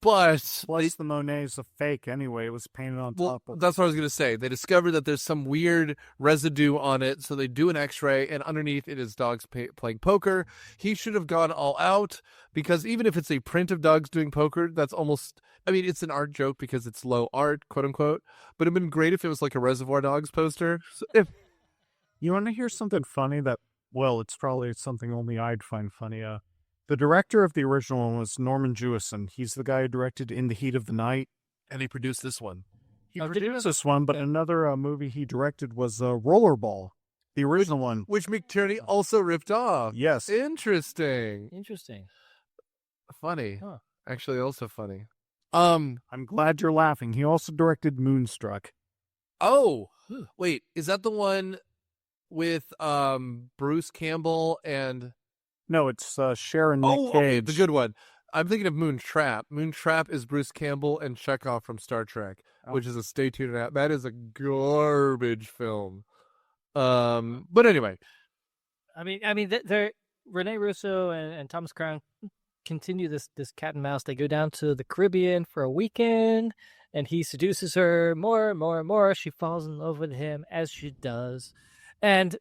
But plus the Monet's a fake anyway. It was painted on top of. that's what I was going to say. They discovered that there's some weird residue on it, so they do an x-ray, and underneath it is dogs playing poker. He should have gone all out, because even if it's a print of dogs doing poker, that's almost, I mean, it's an art joke because it's low art, quote unquote, but it'd been great if it was like a Reservoir Dogs poster. So You want to hear something funny that, well, it's probably something only I'd find funny. The director of the original one was Norman Jewison. He's the guy who directed In the Heat of the Night. And he produced this one. He produced this one, but another movie he directed was Rollerball, the original one. Which McTierney also ripped off. Yes. Interesting. Funny. Huh. Actually, also funny. I'm glad you're laughing. He also directed Moonstruck. Oh, wait. Is that the one with Bruce Campbell and... No, it's Sharon Nick Cage. Okay, the good one. I'm thinking of Moontrap. Moontrap is Bruce Campbell and Chekhov from Star Trek, which is a stay tuned app. That is a garbage film. But anyway, I mean, they're Rene Russo and Thomas Crown continue this cat and mouse. They go down to the Caribbean for a weekend, and he seduces her more and more and more. She falls in love with him, as she does, and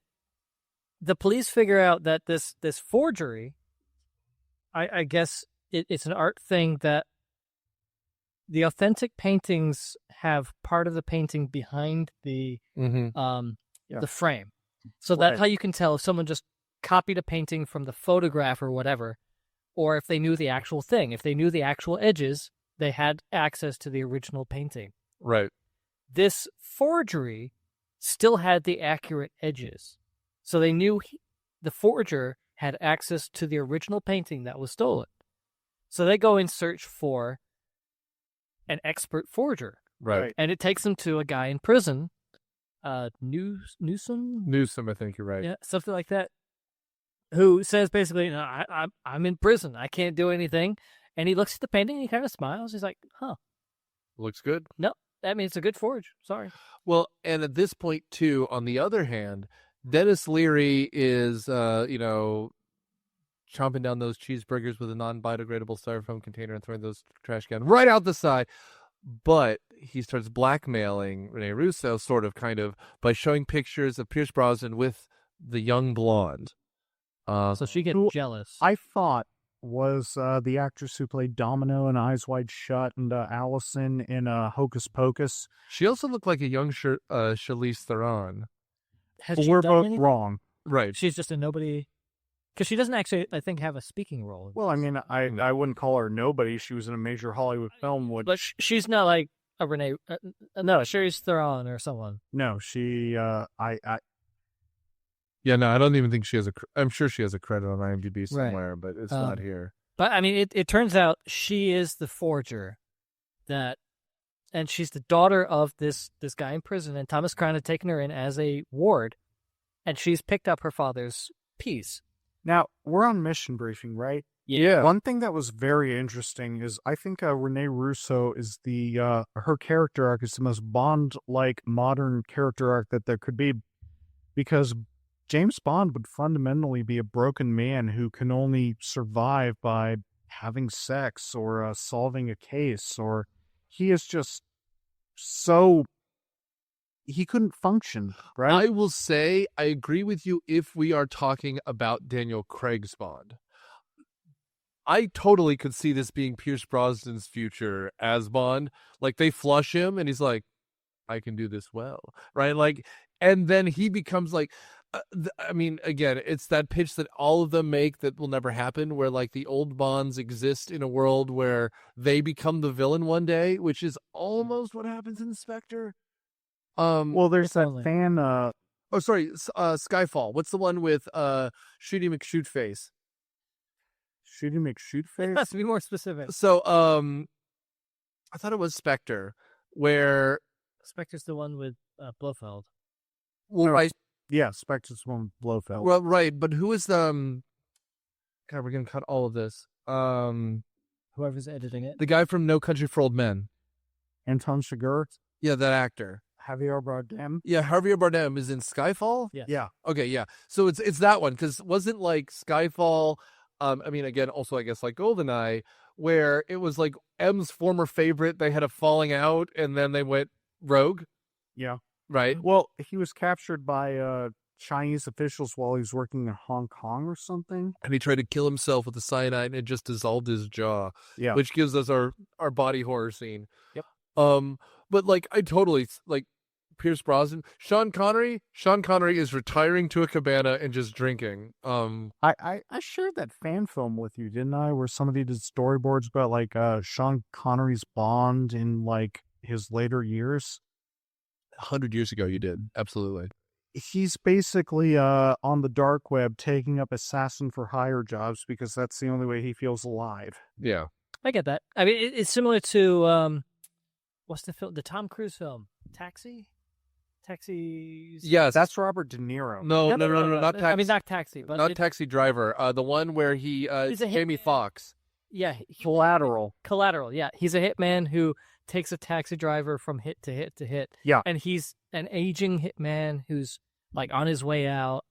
the police figure out that this forgery, I guess it's an art thing, that the authentic paintings have part of the painting behind the frame. So that's how you can tell if someone just copied a painting from the photograph or whatever, or if they knew the actual thing. If they knew the actual edges, they had access to the original painting. right. This forgery still had the accurate edges. So they knew the forger had access to the original painting that was stolen. So they go and search for an expert forger. Right. And it takes them to a guy in prison, Newsom, Newsom, I think you're right. yeah, something like that, who says basically, no, I'm in prison. I can't do anything. And he looks at the painting and he kind of smiles. He's like, huh, Looks good. no, that means it's a good forge. Sorry. Well, and at this point, too, on the other hand, Denis Leary is, chomping down those cheeseburgers with a non-biodegradable styrofoam container and throwing those trash cans right out the side. But he starts blackmailing Rene Russo, kind of, by showing pictures of Pierce Brosnan with the young blonde. So she gets jealous. I thought was the actress who played Domino in Eyes Wide Shut and Allison in Hocus Pocus. She also looked like a young Charlize Theron. Has But she we're done both anything? wrong. Right. She's just a nobody. Because she doesn't actually, I think, have a speaking role. Well, I mean, I wouldn't call her nobody. She was in a major Hollywood film. But she's not like a Rene. No, Charlize Theron or someone. No, she. Yeah, no, I don't even think she has I'm sure she has a credit on IMDb somewhere, but it's not here. But I mean, it turns out she is the forger, and she's the daughter of this guy in prison, and Thomas Crown had taken her in as a ward, and she's picked up her father's piece. Now, we're on Mission Briefing, right? Yeah. One thing that was very interesting is I think Rene Russo is her character arc is the most Bond-like modern character arc that there could be, because James Bond would fundamentally be a broken man who can only survive by having sex or solving a case, or he is just so... He couldn't function, right? I will say I agree with you if we are talking about Daniel Craig's Bond. I totally could see this being Pierce Brosnan's future as Bond. Like, they flush him and he's like, I can do this well, right? Like, and then he becomes like, I mean, again, it's that pitch that all of them make that will never happen, where like the old Bonds exist in a world where they become the villain one day, which is almost what happens in Spectre. Well, there's that fan. Skyfall. What's the one with Shooty McShootface? Shooty McShootface? It has to be more specific. So, I thought it was Spectre, where Spectre's the one with Blofeld. well, right, Yeah, Spectre's one with Blofeld. well, right, but who is the? God, we're gonna cut all of this. Whoever's editing it. The guy from No Country for Old Men. Anton Chigurh, Yeah, that actor. Javier Bardem. Yeah, Javier Bardem is in Skyfall. Yeah. Yeah. Okay, yeah. So it's that one, because wasn't like Skyfall. I mean, again, also I guess like GoldenEye, where it was like M's former favorite. They had a falling out, and then they went rogue. Yeah. Right. Well, he was captured by Chinese officials while he was working in Hong Kong or something. And he tried to kill himself with the cyanide, and it just dissolved his jaw. Yeah. Which gives us our body horror scene. Yep. But like I totally like Pierce Brosnan. Sean Connery is retiring to a cabana and just drinking. I shared that fan film with you, didn't I? Where somebody did storyboards about like Sean Connery's Bond in like his later years. 100 years ago, you did. Absolutely. He's basically on the dark web taking up assassin for hire jobs because that's the only way he feels alive. Yeah. I get that. I mean, it's similar to what's the film? The Tom Cruise film, Taxi. Yes, That's Robert De Niro. No, not Taxi. I mean, not Taxi, but not Taxi Driver. The one where it's Jamie Foxx. Yeah, Collateral. Yeah, he's a hitman who takes a taxi driver from hit to hit to hit. Yeah, and he's an aging hitman who's like on his way out.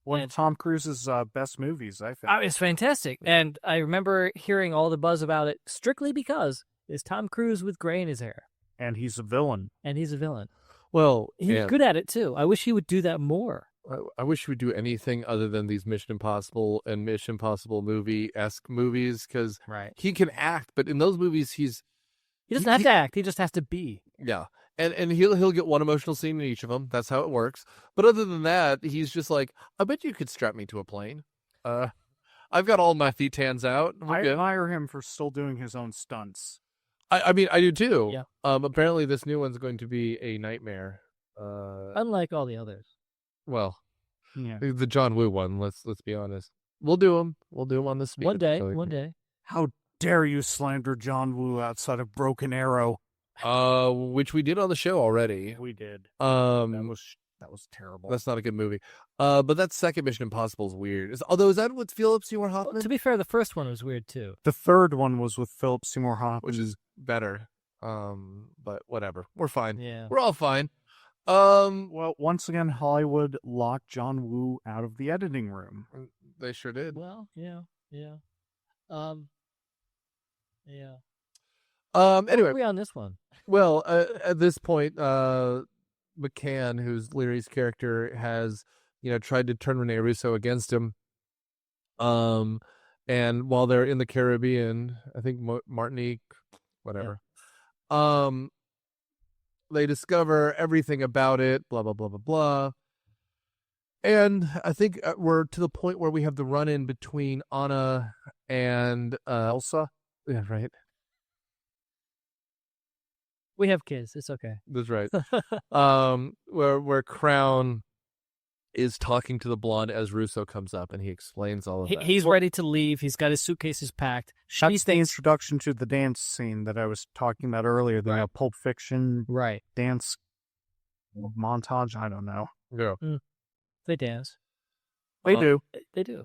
One of Tom Cruise's best movies, I think. It's fantastic, and I remember hearing all the buzz about it strictly because it's Tom Cruise with gray in his hair, and he's a villain. Well, he's good at it too. I wish he would do that more. I wish he would do anything other than these Mission Impossible and Mission Impossible movie-esque movies, because he can act, but in those movies he doesn't have to act. He just has to be. Yeah, and he'll get one emotional scene in each of them. That's how it works. But other than that, he's just like, I bet you could strap me to a plane. I've got all my thetans out. I admire him for still doing his own stunts. I mean, I do too. Yeah. Apparently, this new one's going to be a nightmare. Unlike all the others. Well, yeah. The John Woo one. Let's be honest. We'll do them. We'll do them on this. One day. How dare you slander John Woo outside of Broken Arrow? Which we did on the show already. We did. That was terrible. That's not a good movie. But that second Mission Impossible is weird. Is that with Philip Seymour Hoffman? Well, to be fair, the first one was weird too. The third one was with Philip Seymour Hoffman, which is better. But whatever. We're fine. Yeah. We're all fine. Well, once again, Hollywood locked John Woo out of the editing room. They sure did. Well, yeah. Anyway, are we on this one? Well, at this point, McCann, who's Leary's character, has tried to turn Rene Russo against him. And while they're in the Caribbean, I think Martinique, whatever. Yeah. They discover everything about it. Blah blah blah blah blah. And I think we're to the point where we have the run-in between Anna and Elsa. Yeah, right. We have kids. It's okay. That's right. Where Crown is talking to the blonde as Russo comes up, and he explains all of that. He's ready to leave. He's got his suitcases packed. That's the introduction to the dance scene that I was talking about earlier. The Pulp Fiction dance montage. I don't know. Yeah. They dance. They do. They do.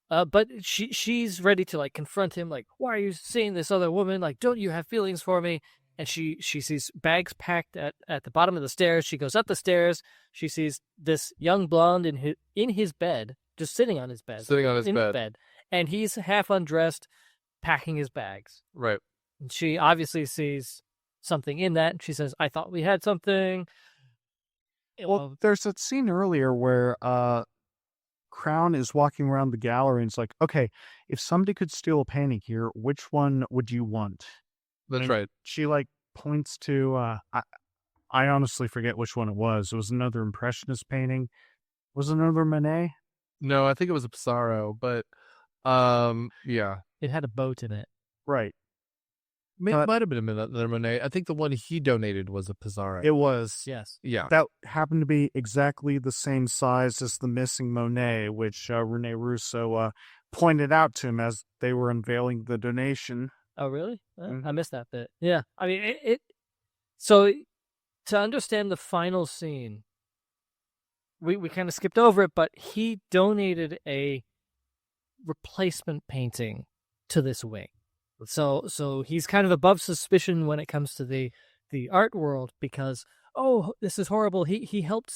But she's ready to like confront him. Like, why are you seeing this other woman? Like, don't you have feelings for me? And she sees bags packed at the bottom of the stairs. She goes up the stairs. She sees this young blonde in his bed, just sitting on his bed. And he's half undressed, packing his bags. Right. And she obviously sees something in that. And she says, I thought we had something. Well, there's that scene earlier where Crown is walking around the gallery and it's like, okay, if somebody could steal a painting here, which one would you want? That's right. She points to I honestly forget which one it was. It was another Impressionist painting. Was it another Monet? No, I think it was a Pissarro, but yeah. It had a boat in it. Right. It might have been another Monet. I think the one he donated was a Pissarro. It was. Yes. Yeah. That happened to be exactly the same size as the missing Monet, which Rene Russo pointed out to him as they were unveiling the donation. Oh, really? I missed that bit. Yeah. I mean, so to understand the final scene, we kind of skipped over it, but he donated a replacement painting to this wing. So he's kind of above suspicion when it comes to the art world because, oh, this is horrible. He helped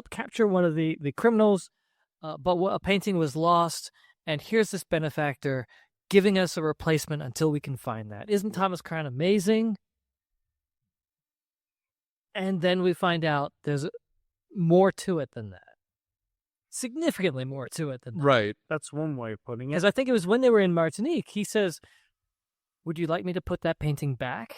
capture one of the criminals, but a painting was lost, and here's this benefactor giving us a replacement until we can find that. Isn't Thomas Crown amazing? And then we find out there's more to it than that. Significantly more to it than that. Right. That's one way of putting it. Because I think it was when they were in Martinique, he says, would you like me to put that painting back?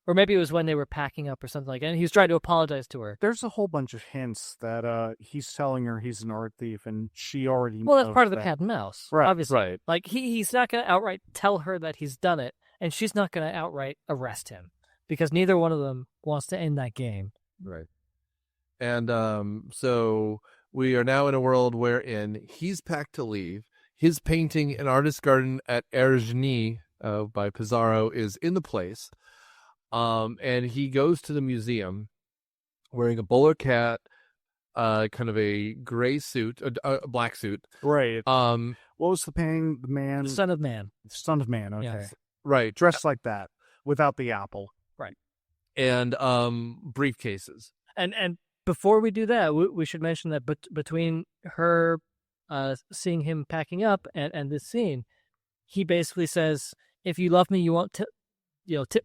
Or maybe it was when they were packing up or something like that, and he was trying to apologize to her. There's a whole bunch of hints that he's telling her he's an art thief, and she already Well, that's knows part of the that. cat and mouse, Right, obviously. right. Like, he's not going to outright tell her that he's done it, and she's not going to outright arrest him, because neither one of them wants to end that game. Right. And so we are now in a world wherein he's packed to leave. His painting, An Artist's Garden at Ergeny by Pizarro, is in the place. And he goes to the museum wearing a bowler hat, kind of a gray suit, a black suit. Right. What was the painting? The man? The Son of Man. Son of Man, okay. Yes. Right. Dressed like that, without the apple. Right. And briefcases. And before we do that, we should mention that between her seeing him packing up and this scene, he basically says, if you love me, you won't tip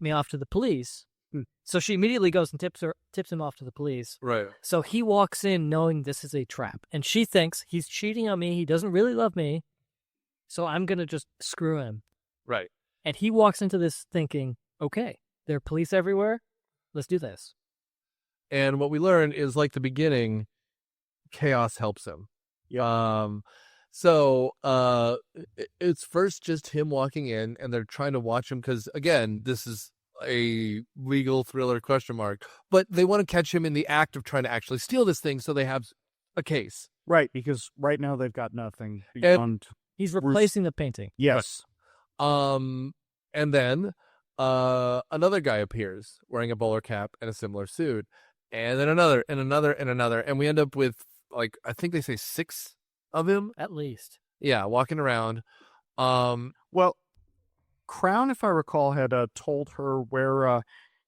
me off to the police. So she immediately goes and tips him off to the police. Right. So he walks in knowing this is a trap, and she thinks he's cheating on me. He doesn't really love me, so I'm gonna just screw him. Right. And he walks into this thinking, okay, there are police everywhere. Let's do this. And what we learn is, like the beginning, chaos helps him. Yeah. So it's first just him walking in, and they're trying to watch him because, again, this is a legal thriller ? But they want to catch him in the act of trying to actually steal this thing, so they have a case. Right, because right now they've got nothing beyond. He's replacing the painting. Yes. And then another guy appears wearing a bowler cap and a similar suit, and then another, and another, and another, and we end up with, like, I think they say 6 of him at least. Yeah, walking around. Well, Crown, if I recall, had told her where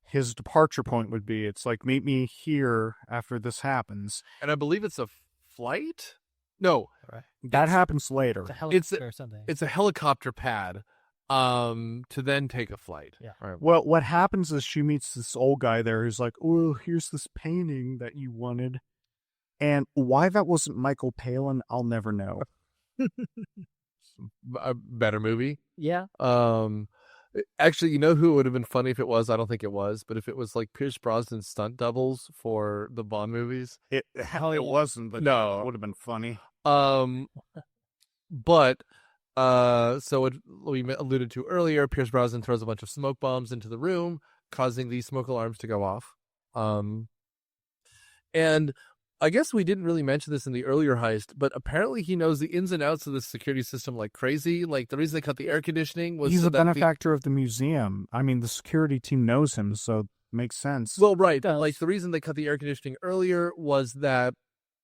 his departure point would be. It's like, meet me here after this happens. And I believe it's a flight? No. Right. That happens later. It's a helicopter or something. It's a helicopter pad to then take a flight. Yeah. Right. Well, what happens is she meets this old guy there who's like, oh, here's this painting that you wanted. And why that wasn't Michael Palin, I'll never know. A better movie. Yeah. Actually, you know who it would have been funny if it was? I don't think it was, but if it was like Pierce Brosnan's stunt doubles for the Bond movies. It wasn't, but no, it would have been funny. But so what we alluded to earlier, Pierce Brosnan throws a bunch of smoke bombs into the room, causing the smoke alarms to go off. And I guess we didn't really mention this in the earlier heist, but apparently he knows the ins and outs of the security system like crazy. Like, the reason they cut the air conditioning was he's a benefactor of the museum. I mean, the security team knows him, so it makes sense. Well, right. Like, the reason they cut the air conditioning earlier was that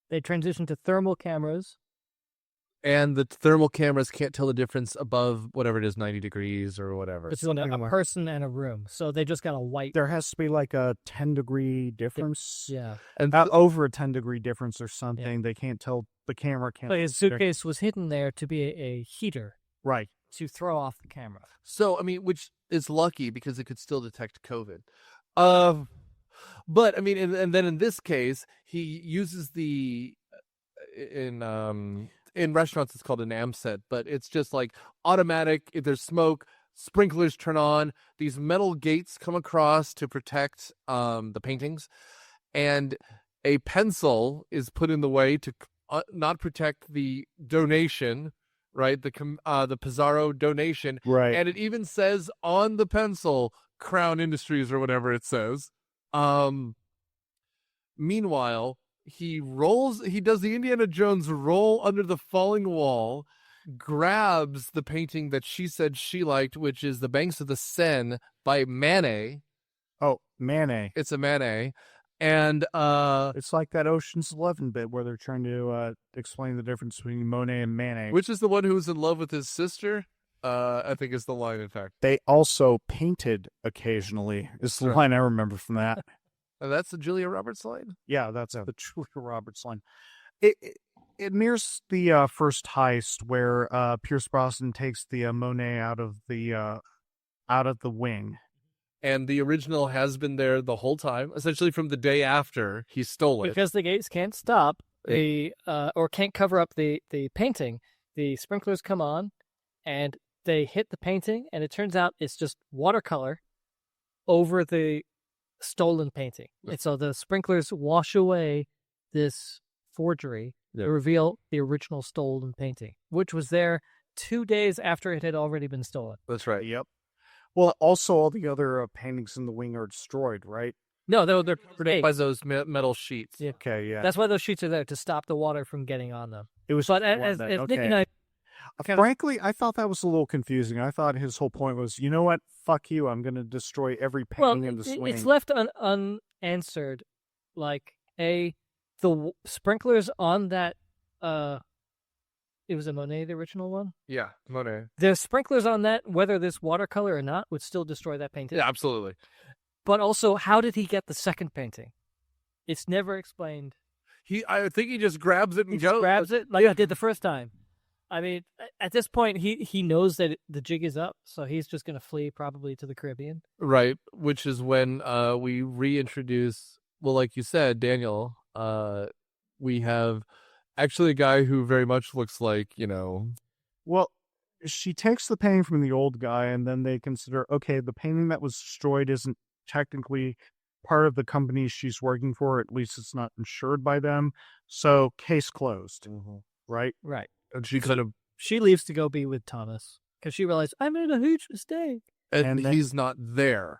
they transitioned to thermal cameras. And the thermal cameras can't tell the difference above whatever it is, 90 degrees or whatever. It's a person and a room. So they just got a white. There has to be like a 10-degree difference. Yeah. And over a 10-degree difference or something. Yeah. They can't tell. The camera can't. But his suitcase was hidden there to be a heater. Right. To throw off the camera. So, I mean, which is lucky because it could still detect COVID. But, I mean, and then in this case, he uses in restaurants, it's called an AMSET, but it's just like automatic. If there's smoke, sprinklers turn on. These metal gates come across to protect the paintings, and a pencil is put in the way to not protect the donation, right? The Pizarro donation, right? And it even says on the pencil, Crown Industries or whatever it says. Meanwhile, he does the Indiana Jones roll under the falling wall, grabs the painting that she said she liked, which is The Banks of the Seine by Manet. Oh, Manet. It's a Manet. And it's like that Ocean's 11 bit where they're trying to explain the difference between Monet and Manet. Which is the one who was in love with his sister? I think is the line, in fact. They also painted occasionally, is the line I remember from that. That's the Julia Roberts line? Yeah, that's the Julia Roberts line. It mirrors the first heist where Pierce Brosnan takes the Monet out of the wing. And the original has been there the whole time, essentially from the day after he stole it. Because the gates can't stop or can't cover up the painting, the sprinklers come on and they hit the painting, and it turns out it's just watercolor. over the stolen painting. And so the sprinklers wash away this forgery to reveal the original stolen painting, which was there 2 days after it had already been stolen. That's right. Yep. Well, also all the other paintings in the wing are destroyed, right? No, they're fake. By those metal sheets. Yeah. Okay, yeah. That's why those sheets are there, to stop the water from getting on them. It was. But as Nick and I... Frankly, I thought that was a little confusing. I thought his whole point was, you know what? Fuck you. I'm going to destroy every painting in the swing. It's left unanswered. Like, the sprinklers on that... it was a Monet, the original one? Yeah, Monet. The sprinklers on that, whether this watercolor or not, would still destroy that painting. Yeah, absolutely. But also, how did he get the second painting? It's never explained. I think he just grabs it and goes. Grabs it like I did the first time. I mean, at this point, he knows that the jig is up, so he's just going to flee probably to the Caribbean. Right, which is when we reintroduce, well, like you said, Daniel, we have actually a guy who very much looks like, Well, she takes the painting from the old guy, and then they consider, okay, the painting that was destroyed isn't technically part of the company she's working for. At least it's not insured by them. So case closed, right? Right. And she leaves to go be with Thomas because she realized I made a huge mistake. And he's not there.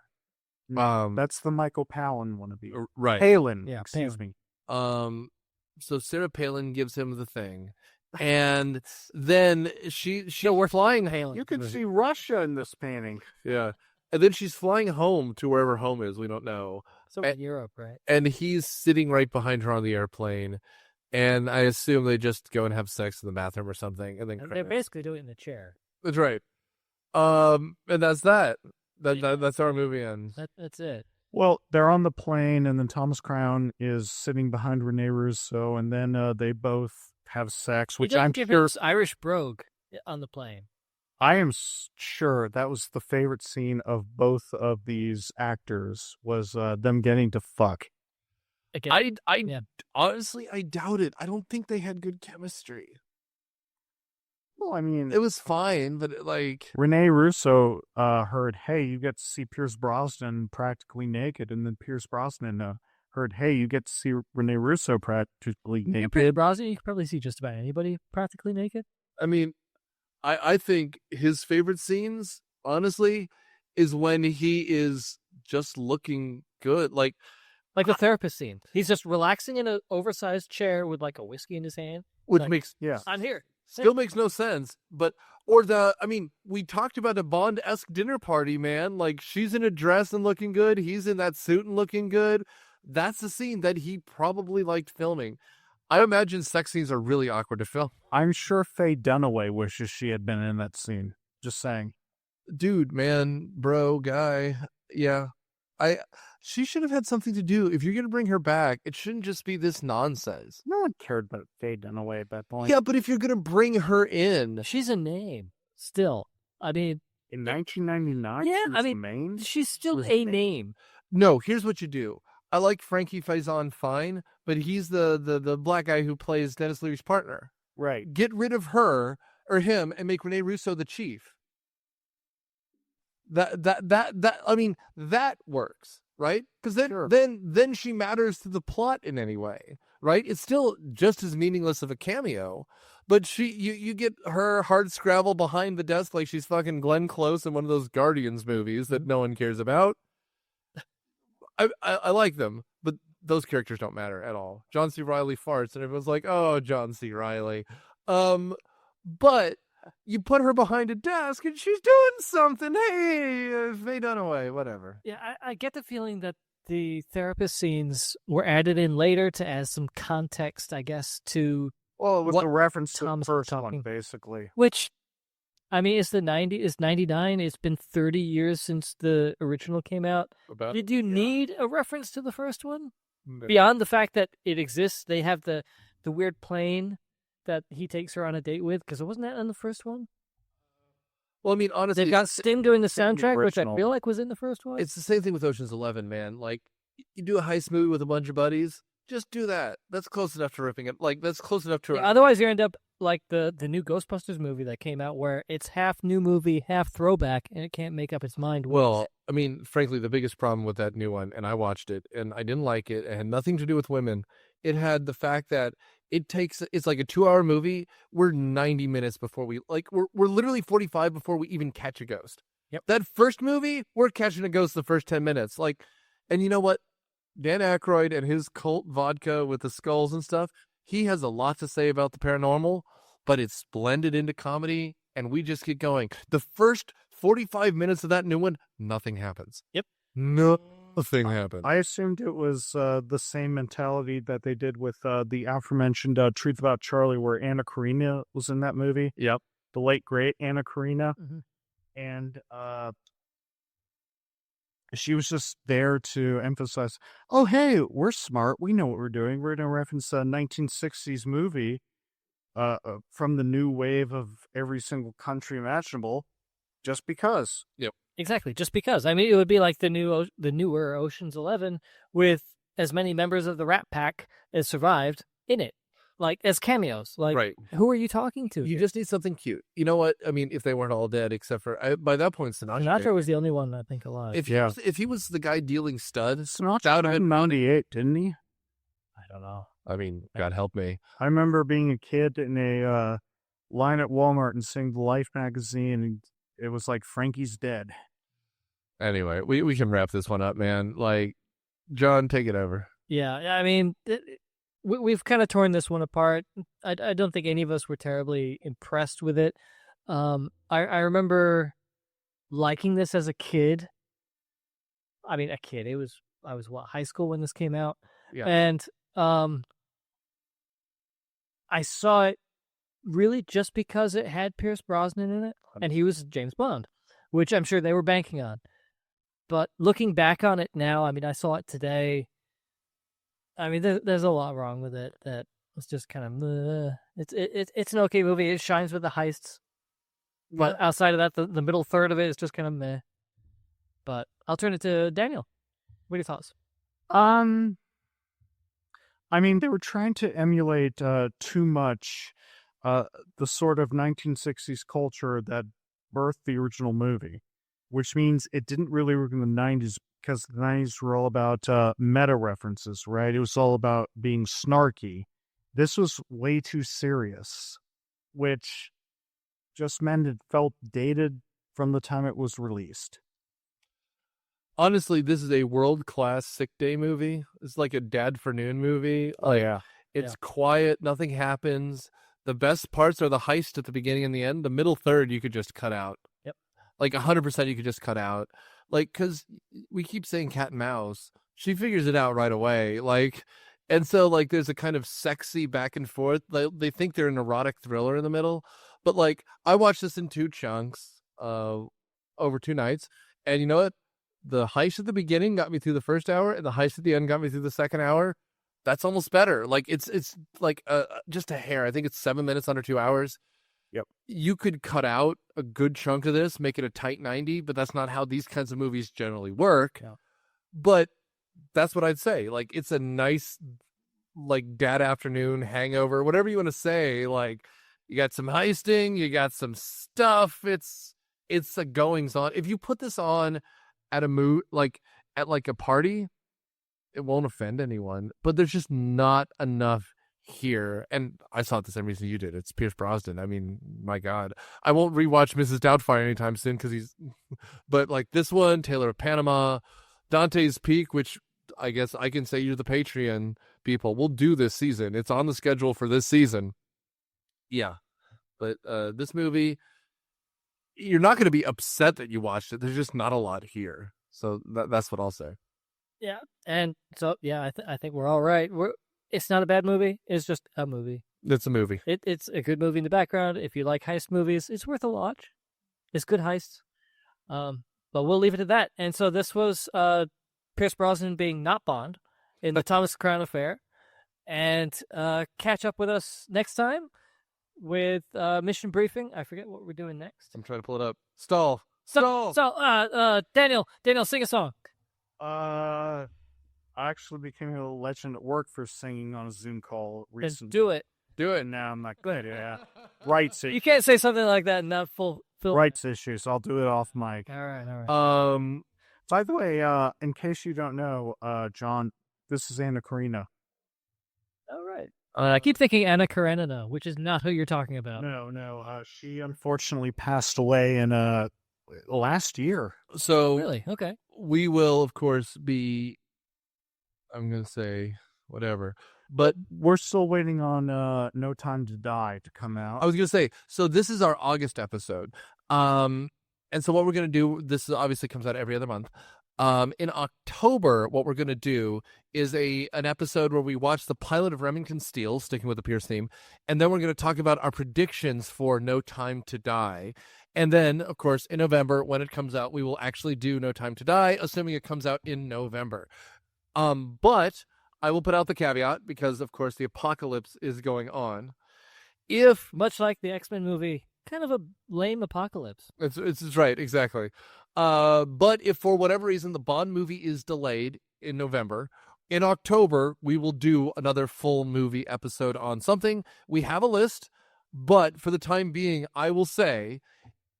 That's the Michael Palin wannabe. Right. Palin. Yeah, excuse me. So Sarah Palin gives him the thing. And then we're flying. You can see Russia in this painting. Yeah. And then she's flying home to wherever home is. We don't know. So in Europe, right? And he's sitting right behind her on the airplane. And I assume they just go and have sex in the bathroom or something. And then they're basically doing it in the chair. That's right. And that's that. That's our movie ends. That's it. Well, they're on the plane, and then Thomas Crown is sitting behind Rene Russo, and then they both have sex, which I'm sure Irish brogue on the plane. I am sure that was the favorite scene of both of these actors was them getting to fuck. Again, Honestly, I doubt it. I don't think they had good chemistry. Well, I mean, it was fine, but Rene Russo heard, "Hey, you get to see Pierce Brosnan practically naked," and then Pierce Brosnan heard, "Hey, you get to see Rene Russo practically naked." Pierce Brosnan, you can probably see just about anybody practically naked. I mean, I think his favorite scenes, honestly, is when he is just looking good, like the therapist scene. He's just relaxing in an oversized chair with like a whiskey in his hand, which makes I'm here. Still makes no sense, we talked about a Bond-esque dinner party, man. Like, she's in a dress and looking good. He's in that suit and looking good. That's the scene that he probably liked filming. I imagine sex scenes are really awkward to film. I'm sure Faye Dunaway wishes she had been in that scene. Just saying. Dude, man, bro, guy. Yeah. She should have had something to do. If you're going to bring her back, it shouldn't just be this nonsense. No one cared about Faye Dunaway at that point. Yeah, but if you're going to bring her in. She's a name still. I mean. In 1999? Yeah, she's still a name. No, here's what you do. I like Frankie Faison fine, but he's the black guy who plays Denis Leary's partner. Right. Get rid of her or him and make Rene Russo the chief. That works, right? Because then she matters to the plot in any way, right? It's still just as meaningless of a cameo, but you get her hard scrabble behind the desk like she's fucking Glenn Close in one of those Guardians movies that no one cares about. I like them, but those characters don't matter at all. John C. Reilly farts, and everyone's like, "Oh, John C. Reilly," but you put her behind a desk and she's doing something. Hey, Faye Dunaway, whatever. Yeah, I get the feeling that the therapist scenes were added in later to add some context, I guess, to with the reference to Tom's the first talking. one, basically. Which, I mean, it's 99. It's been 30 years since the original came out. Did you need a reference to the first one? No. Beyond the fact that it exists, they have the weird plane that he takes her on a date with, because it wasn't that in the first one? Well, I mean, honestly, they've got Sting doing the soundtrack, which I feel like was in the first one. It's the same thing with Ocean's 11, man. Like, you do a heist movie with a bunch of buddies, just do that. That's close enough to ripping it. Like, that's close enough to. Yeah, otherwise, you end up like the new Ghostbusters movie that came out, where it's half new movie, half throwback, and it can't make up its mind. Well, I mean, frankly, the biggest problem with that new one, and I watched it, and I didn't like it. It had nothing to do with women. It had the fact that it's like a 2-hour movie. We're 90 minutes before we're literally 45 before we even catch a ghost. Yep. That first movie, we're catching a ghost the first 10 minutes. And you know what? Dan Aykroyd and his cult vodka with the skulls and stuff, he has a lot to say about the paranormal, but it's blended into comedy, and we just get going. The first 45 minutes of that new one, nothing happens. Yep. Nothing happens. I assumed it was the same mentality that they did with the aforementioned Truth About Charlie, where Anna Karina was in that movie. Yep. The late, great Anna Karina. Mm-hmm. And she was just there to emphasize, oh, hey, we're smart. We know what we're doing. We're going to reference a 1960s movie from the new wave of every single country imaginable, just because. Yep. Exactly, just because. I mean, it would be like the newer Ocean's 11 with as many members of the Rat Pack as survived in it, like as cameos. Like, right. Who are you talking to? You just need something cute. You know what? I mean, if they weren't all dead, except for by that point, Sinatra. Sinatra was the only one I think alive. If he was the guy dealing stud, Sinatra out of it. 98, didn't he? I don't know. I mean, God help me. I remember being a kid in a line at Walmart and seeing the Life magazine, and it was like Frankie's dead. Anyway, we can wrap this one up, man. Like, John, take it over. Yeah, I mean, we've kind of torn this one apart. I don't think any of us were terribly impressed with it. I remember liking this as a kid. I mean, a kid. I was high school when this came out, Yeah. and I saw it really just because it had Pierce Brosnan in it, and he was James Bond, which I'm sure they were banking on. But looking back on it now, I mean, I saw it today. I mean, there's a lot wrong with it that was just kind of it's an okay movie. It shines with the heists, but outside of that, the middle third of it is just kind of meh. But I'll turn it to Daniel. What are your thoughts? I mean, they were trying to emulate too much the sort of 1960s culture that birthed the original movie, which means it didn't really work in the 90s because the 90s were all about meta references, right? It was all about being snarky. This was way too serious, which just meant it felt dated from the time it was released. Honestly, this is a world-class sick day movie. It's like a Dad for Noon movie. It's quiet. Nothing happens. The best parts are the heist at the beginning and the end. The middle third, you could just cut out. Yep. Like 100% you could just cut out. Like, because we keep saying cat and mouse. She figures it out right away. Like, and so, like, there's a kind of sexy back and forth. They think they're an erotic thriller in the middle. But, like, I watched this in 2 chunks over 2 nights. And you know what? The heist at the beginning got me through the first hour, and the heist at the end got me through the second hour. That's almost better. Like, it's like just a hair. I think it's 7 minutes under 2 hours. Yep. You could cut out a good chunk of this, make it a tight 90, but that's not how these kinds of movies generally work. Yeah. But that's what I'd say. Like, it's a nice, like, dad afternoon hangover, whatever you want to say. Like, you got some heisting, you got some stuff. It's a goings on. If you put this on at a party, it won't offend anyone, but there's just not enough here. And I saw it the same reason you did. It's Pierce Brosnan. I mean, my God, I won't rewatch Mrs. Doubtfire anytime soon because but like this one, Taylor of Panama, Dante's Peak, which I guess I can say you're the Patreon people. We'll do this season. It's on the schedule for this season. Yeah. But this movie, you're not going to be upset that you watched it. There's just not a lot here. So that's what I'll say. Yeah. And so, yeah, I think we're all right. It's not a bad movie. It's just a movie. It's a movie. It's a good movie in the background. If you like heist movies, it's worth a watch. It's good heists. But we'll leave it at that. And so this was Pierce Brosnan being not Bond in the Thomas Crown Affair. And catch up with us next time with Mission Briefing. I forget what we're doing next. I'm trying to pull it up. Stall. Daniel, sing a song. I actually became a legend at work for singing on a Zoom call recently. Then do it. Do it. No, I'm not good. Yeah. Rights. You can't say something like that and not fulfill. Rights issues. I'll do it off mic. All right. By the way, in case you don't know, John, this is Anna Karina. All right. I keep thinking Anna Karenina, which is not who you're talking about. No. She unfortunately passed away in last year. So Really? Okay. we will, of course, be. I'm going to say whatever, but We're still waiting on No Time to Die to come out. I was going to say, so this is our August episode. And so what we're going to do, this obviously comes out every other month. In October, what we're going to do is an episode where we watch the pilot of Remington Steele, sticking with the Pierce theme, and then we're going to talk about our predictions for No Time to Die. And then, of course, in November, when it comes out, we will actually do No Time to Die, assuming it comes out in November. But I will put out the caveat, because, of course, the apocalypse is going on. If Much like the X-Men movie, kind of a lame apocalypse. It's right, exactly. But if for whatever reason the Bond movie is delayed in November, in October we will do another full movie episode on something. We have a list, but for the time being, I will say,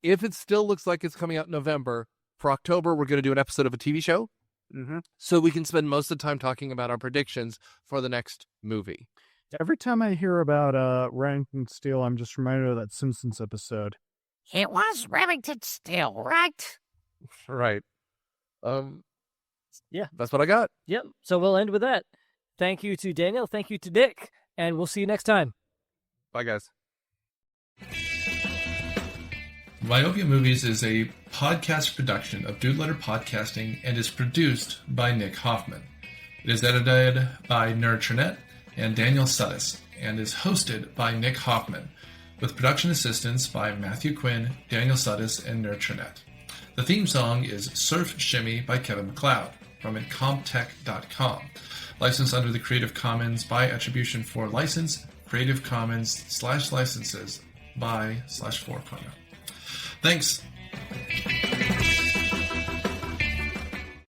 if it still looks like it's coming out in November, for October we're going to do an episode of a TV show, so we can spend most of the time talking about our predictions for the next movie. Every time I hear about Remington Steele, I'm just reminded of that Simpsons episode. It was Remington Steele, right? Right. Yeah. That's what I got. Yep. So we'll end with that. Thank you to Daniel. Thank you to Nick. And we'll see you next time. Bye, guys. Myopia Movies is a podcast production of Dude Letter Podcasting and is produced by Nick Hoffman. It is edited by McTiernanStarring and Daniel Sudis, and is hosted by Nick Hoffman, with production assistance by Matthew Quinn, Daniel Sudis, and McTiernanStarring. The theme song is Surf Shimmy by Kevin MacLeod from Incomptech.com. Licensed under the Creative Commons by Attribution 4 license, Creative Commons /licenses by /4.0. Thanks.